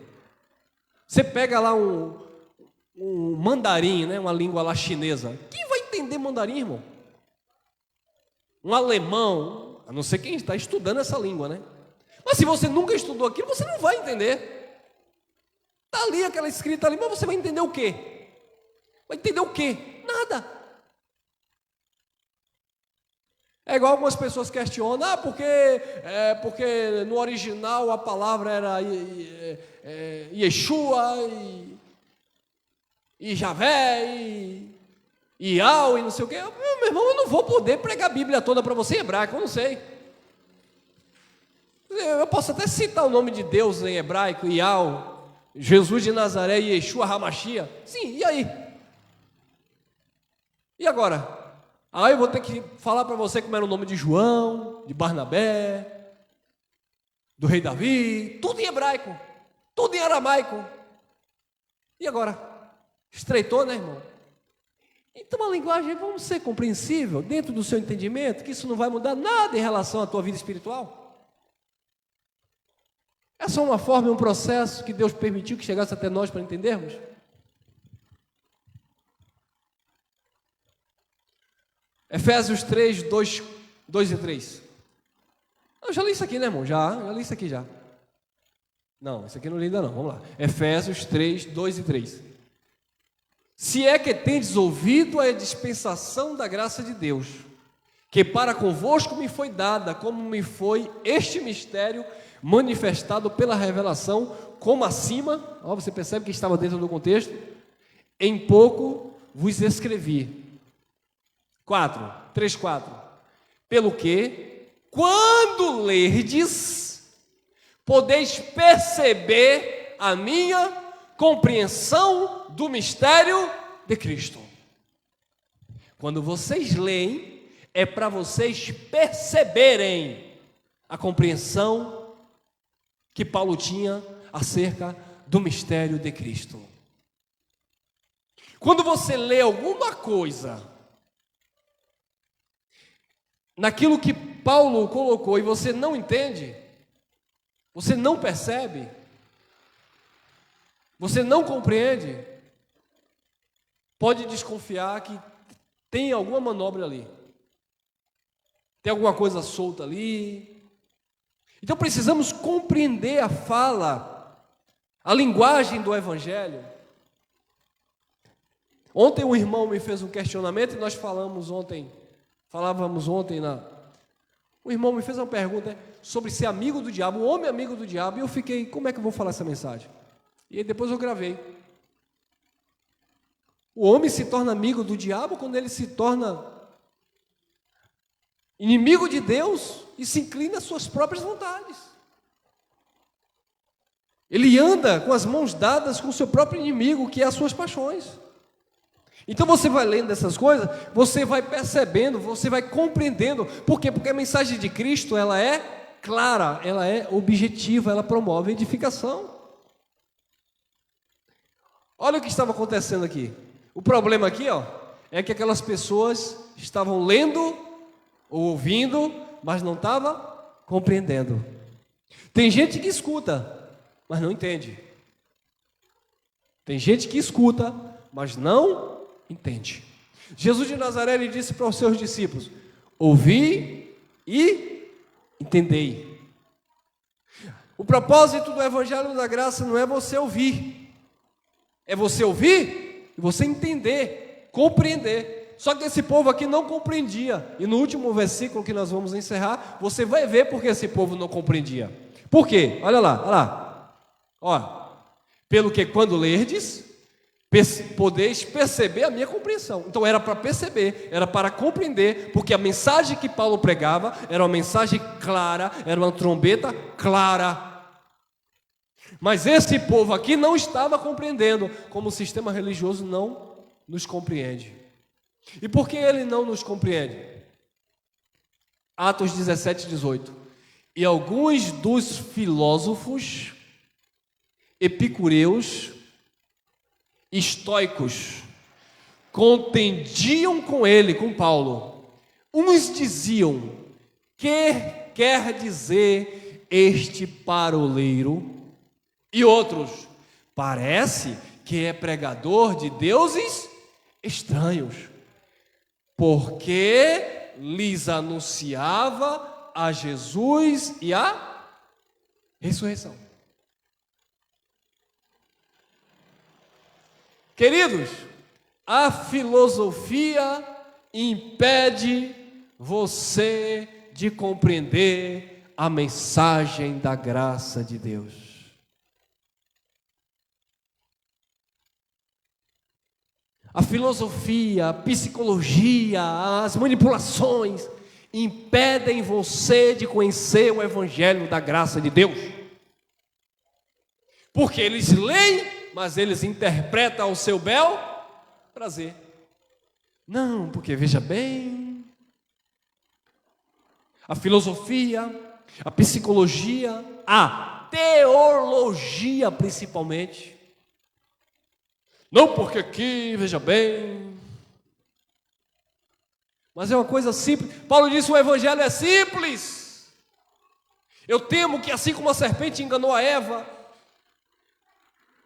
[SPEAKER 1] Você pega lá um mandarim, né, uma língua lá chinesa. Quem vai entender mandarim, irmão? Um alemão, a não ser quem está estudando essa língua, né? Mas se você nunca estudou aquilo, você não vai entender. Está ali aquela escrita ali, mas você vai entender o quê? Vai entender o quê? Nada. É igual algumas pessoas questionam, porque no original a palavra era Yeshua e Javé e Iau e não sei o quê. Meu irmão, eu não vou poder pregar a Bíblia toda para você em hebraico, eu não sei. Eu posso até citar o nome de Deus em hebraico, Iau, Jesus de Nazaré e Yeshua HaMashiach. Sim, e aí? E agora? Aí eu vou ter que falar para você como era o nome de João, de Barnabé, do rei Davi, tudo em hebraico, tudo em aramaico. E agora? Estreitou, né, irmão? Então a linguagem, vamos ser compreensível dentro do seu entendimento, que isso não vai mudar nada em relação à tua vida espiritual. É só uma forma, um processo que Deus permitiu que chegasse até nós para entendermos. Efésios 3, 2 e 3. Eu já li isso aqui, né, irmão? Já li isso aqui já. Não, isso aqui não li ainda não, vamos lá. Efésios 3, 2 e 3. Se é que tendes ouvido a dispensação da graça de Deus, que para convosco me foi dada, como me foi este mistério manifestado pela revelação, como acima, ó, você percebe que estava dentro do contexto, em pouco vos escrevi. 3:4. Pelo que, quando lerdes, podeis perceber a minha compreensão do mistério de Cristo. Quando vocês leem, é para vocês perceberem a compreensão que Paulo tinha acerca do mistério de Cristo. Quando você lê alguma coisa naquilo que Paulo colocou e você não entende, você não percebe, você não compreende, pode desconfiar que tem alguma manobra ali, tem alguma coisa solta ali. Então precisamos compreender a fala, a linguagem do Evangelho. Ontem um irmão me fez um questionamento e nós falávamos ontem o irmão me fez uma pergunta sobre ser amigo do diabo, o homem amigo do diabo, e eu fiquei, como é que eu vou falar essa mensagem? E aí depois eu gravei. O homem se torna amigo do diabo quando ele se torna inimigo de Deus e se inclina às suas próprias vontades. Ele anda com as mãos dadas com o seu próprio inimigo, que é as suas paixões. Então você vai lendo essas coisas, você vai percebendo, você vai compreendendo. Por quê? Porque a mensagem de Cristo, ela é clara, ela é objetiva, ela promove a edificação. Olha o que estava acontecendo aqui. O problema aqui, é que aquelas pessoas estavam lendo ou ouvindo, mas não estavam compreendendo. Tem gente que escuta, mas não entende. Tem gente que escuta, mas não entende. Jesus de Nazaré, ele disse para os seus discípulos: ouvi e entendei. O propósito do Evangelho da Graça não é você ouvir, é você ouvir e você entender, compreender. Só que esse povo aqui não compreendia. E no último versículo que nós vamos encerrar, você vai ver porque esse povo não compreendia. Por quê? Olha lá. Pelo que quando lerdes, podeis perceber a minha compreensão. Então era para perceber, era para compreender, porque a mensagem que Paulo pregava era uma mensagem clara, era uma trombeta clara. Mas esse povo aqui não estava compreendendo, como o sistema religioso não nos compreende. E por que ele não nos compreende? Atos 17, 18. E alguns dos filósofos epicureus, estoicos, contendiam com ele, com Paulo. Uns diziam: que quer dizer este paroleiro? E outros: parece que é pregador de deuses estranhos, porque lhes anunciava a Jesus e a ressurreição. Queridos, a filosofia impede você de compreender a mensagem da graça de Deus. a filosofia, a psicologia, as manipulações impedem você de conhecer o Evangelho da graça de Deus. Porque eles leem, mas eles interpretam ao seu bel prazer. Não, porque veja bem, a filosofia, a psicologia, a teologia principalmente. Não, porque aqui, veja bem. Mas é uma coisa simples. Paulo disse: o Evangelho é simples. Eu temo que assim como a serpente enganou a Eva,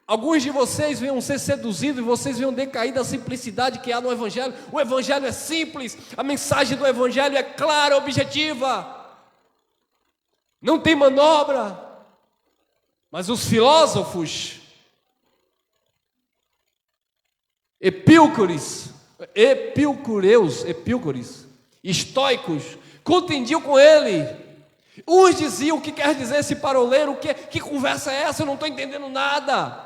[SPEAKER 1] alguns de vocês venham ser seduzidos e vocês venham decair da simplicidade que há no Evangelho. O Evangelho é simples, a mensagem do Evangelho é clara, objetiva, não tem manobra. Mas os filósofos, epícureus, estoicos, contendiam com ele. Uns diziam: o que quer dizer esse paroleiro? Que conversa é essa? Eu não estou entendendo nada.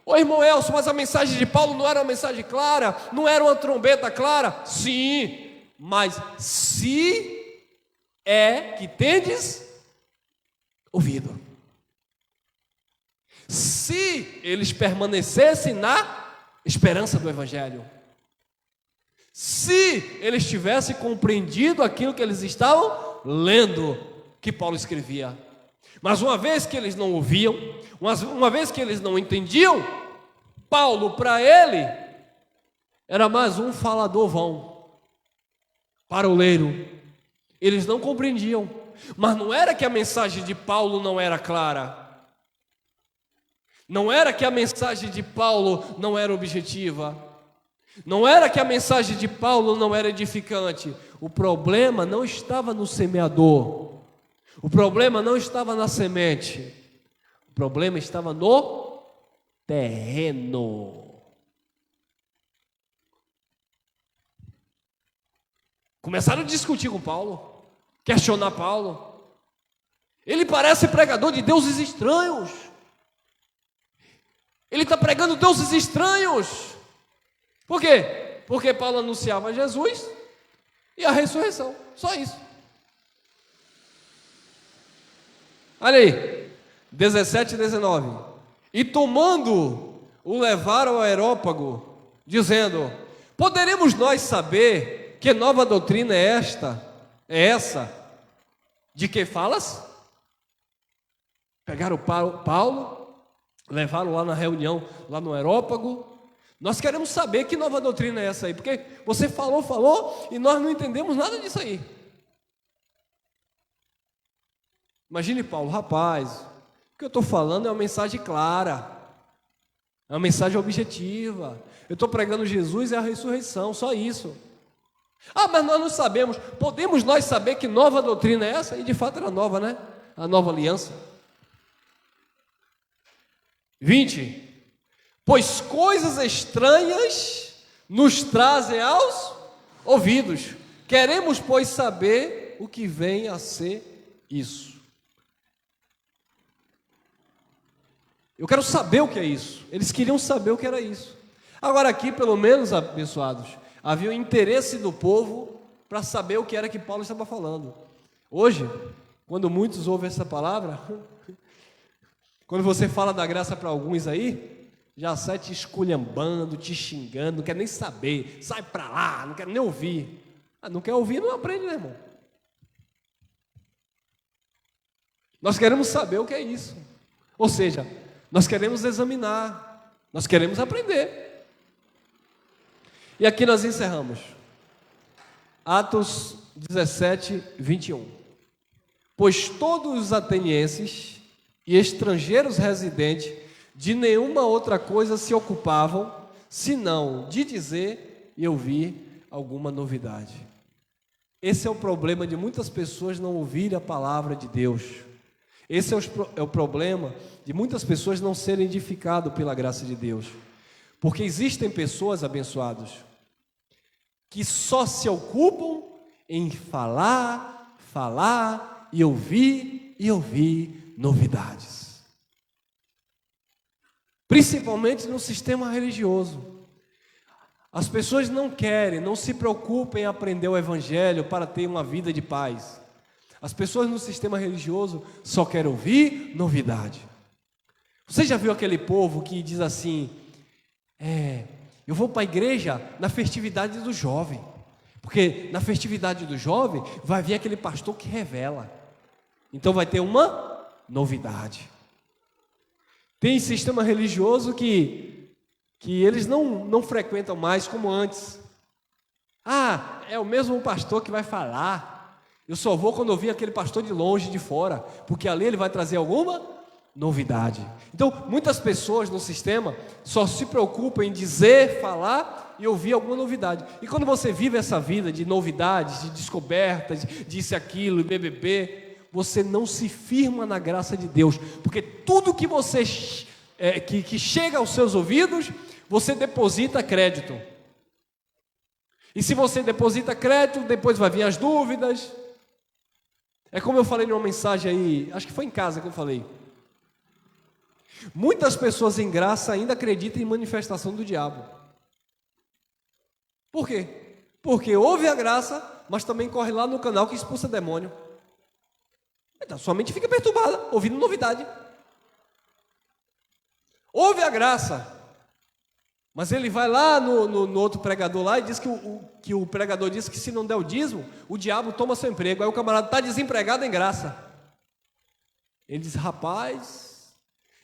[SPEAKER 1] Ô irmão Elcio, mas a mensagem de Paulo não era uma mensagem clara? Não era uma trombeta clara? Sim, mas se é que tendes ouvido. Se eles permanecessem na esperança do Evangelho, se eles tivessem compreendido aquilo que eles estavam lendo, que Paulo escrevia. Mas uma vez que eles não ouviam, uma vez que eles não entendiam, Paulo, para ele, era mais um falador vão, paroleiro. Eles não compreendiam. Mas não era que a mensagem de Paulo não era clara. Não era que a mensagem de Paulo não era objetiva. Não era que a mensagem de Paulo não era edificante. O problema não estava no semeador. O problema não estava na semente. O problema estava no terreno. Começaram a discutir com Paulo, questionar Paulo. Ele parece pregador de deuses estranhos. Ele está pregando deuses estranhos. Por quê? Porque Paulo anunciava Jesus e a ressurreição. Só isso. Olha aí, 17 e 19. E tomando, o levaram ao Areópago, dizendo: poderemos nós saber que nova doutrina é essa, de que falas? Pegaram Paulo, levaram lá na reunião, lá no Areópago. Nós queremos saber que nova doutrina é essa aí, porque você falou, e nós não entendemos nada disso aí. Imagine Paulo: rapaz, o que eu estou falando é uma mensagem clara, é uma mensagem objetiva. Eu estou pregando Jesus e a ressurreição, só isso. Ah, mas nós não sabemos. Podemos nós saber que nova doutrina é essa? E de fato era nova, né? A nova aliança. 20. Pois coisas estranhas nos trazem aos ouvidos. Queremos, pois, saber o que vem a ser isso. Eu quero saber o que é isso. Eles queriam saber o que era isso. Agora aqui, pelo menos, abençoados, havia o interesse do povo para saber o que era que Paulo estava falando. Hoje, quando muitos ouvem essa palavra, quando você fala da graça para alguns aí, já sai te esculhambando, te xingando, não quer nem saber, sai para lá, não quer nem ouvir. Não quer ouvir, não aprende, né, irmão? Nós queremos saber o que é isso. Ou seja, nós queremos examinar, nós queremos aprender. E aqui nós encerramos. Atos 17, 21. Pois todos os atenienses e estrangeiros residentes de nenhuma outra coisa se ocupavam, senão de dizer e ouvir alguma novidade. Esse é o problema de muitas pessoas não ouvirem a palavra de Deus. Esse é o problema de muitas pessoas não serem edificadas pela graça de Deus. Porque existem pessoas, abençoados, que só se ocupam em falar e ouvir novidades. Principalmente no sistema religioso. As pessoas não querem, não se preocupam em aprender o Evangelho para ter uma vida de paz. As pessoas no sistema religioso só querem ouvir novidade. Você já viu aquele povo que diz assim, eu vou para a igreja na festividade do jovem, porque na festividade do jovem vai vir aquele pastor que revela, então vai ter uma novidade. Tem sistema religioso que eles não frequentam mais como antes. É o mesmo pastor que vai falar, eu só vou quando eu vir aquele pastor de longe, de fora, porque ali ele vai trazer alguma novidade. Então, muitas pessoas no sistema só se preocupam em dizer, falar e ouvir alguma novidade. E quando você vive essa vida de novidades, de descobertas, disso e aquilo, BBB, você não se firma na graça de Deus, porque tudo que você que chega aos seus ouvidos, você deposita crédito. E se você deposita crédito, depois vai vir as dúvidas. É como eu falei numa mensagem aí, acho que foi em casa que eu falei. Muitas pessoas em graça ainda acreditam em manifestação do diabo. Por quê? Porque ouve a graça, mas também corre lá no canal que expulsa demônio. Então sua mente fica perturbada, ouvindo novidade. Ouve a graça, mas ele vai lá no outro pregador lá e diz que o pregador diz que se não der o dízimo, o diabo toma seu emprego. Aí o camarada está desempregado em graça. Ele diz, rapaz,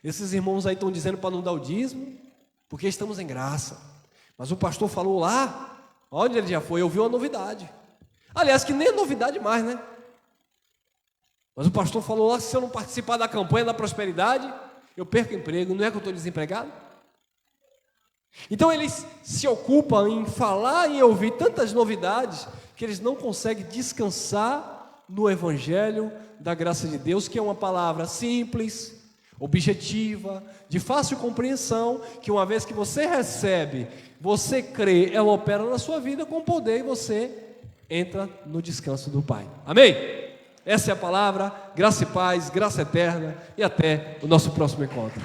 [SPEAKER 1] esses irmãos aí estão dizendo para não dar o dízimo, porque estamos em graça. Mas o pastor falou lá, onde ele já foi, ouviu uma novidade. Aliás, que nem é novidade mais, né? Mas o pastor falou lá, se eu não participar da campanha da prosperidade, eu perco emprego. Não é que eu estou desempregado? Então eles se ocupam em falar e ouvir tantas novidades que eles não conseguem descansar no Evangelho da graça de Deus, que é uma palavra simples, objetiva, de fácil compreensão, que uma vez que você recebe, você crê, ela opera na sua vida com poder e você entra no descanso do Pai. Amém? Essa é a palavra, graça e paz, graça eterna, e até o nosso próximo encontro.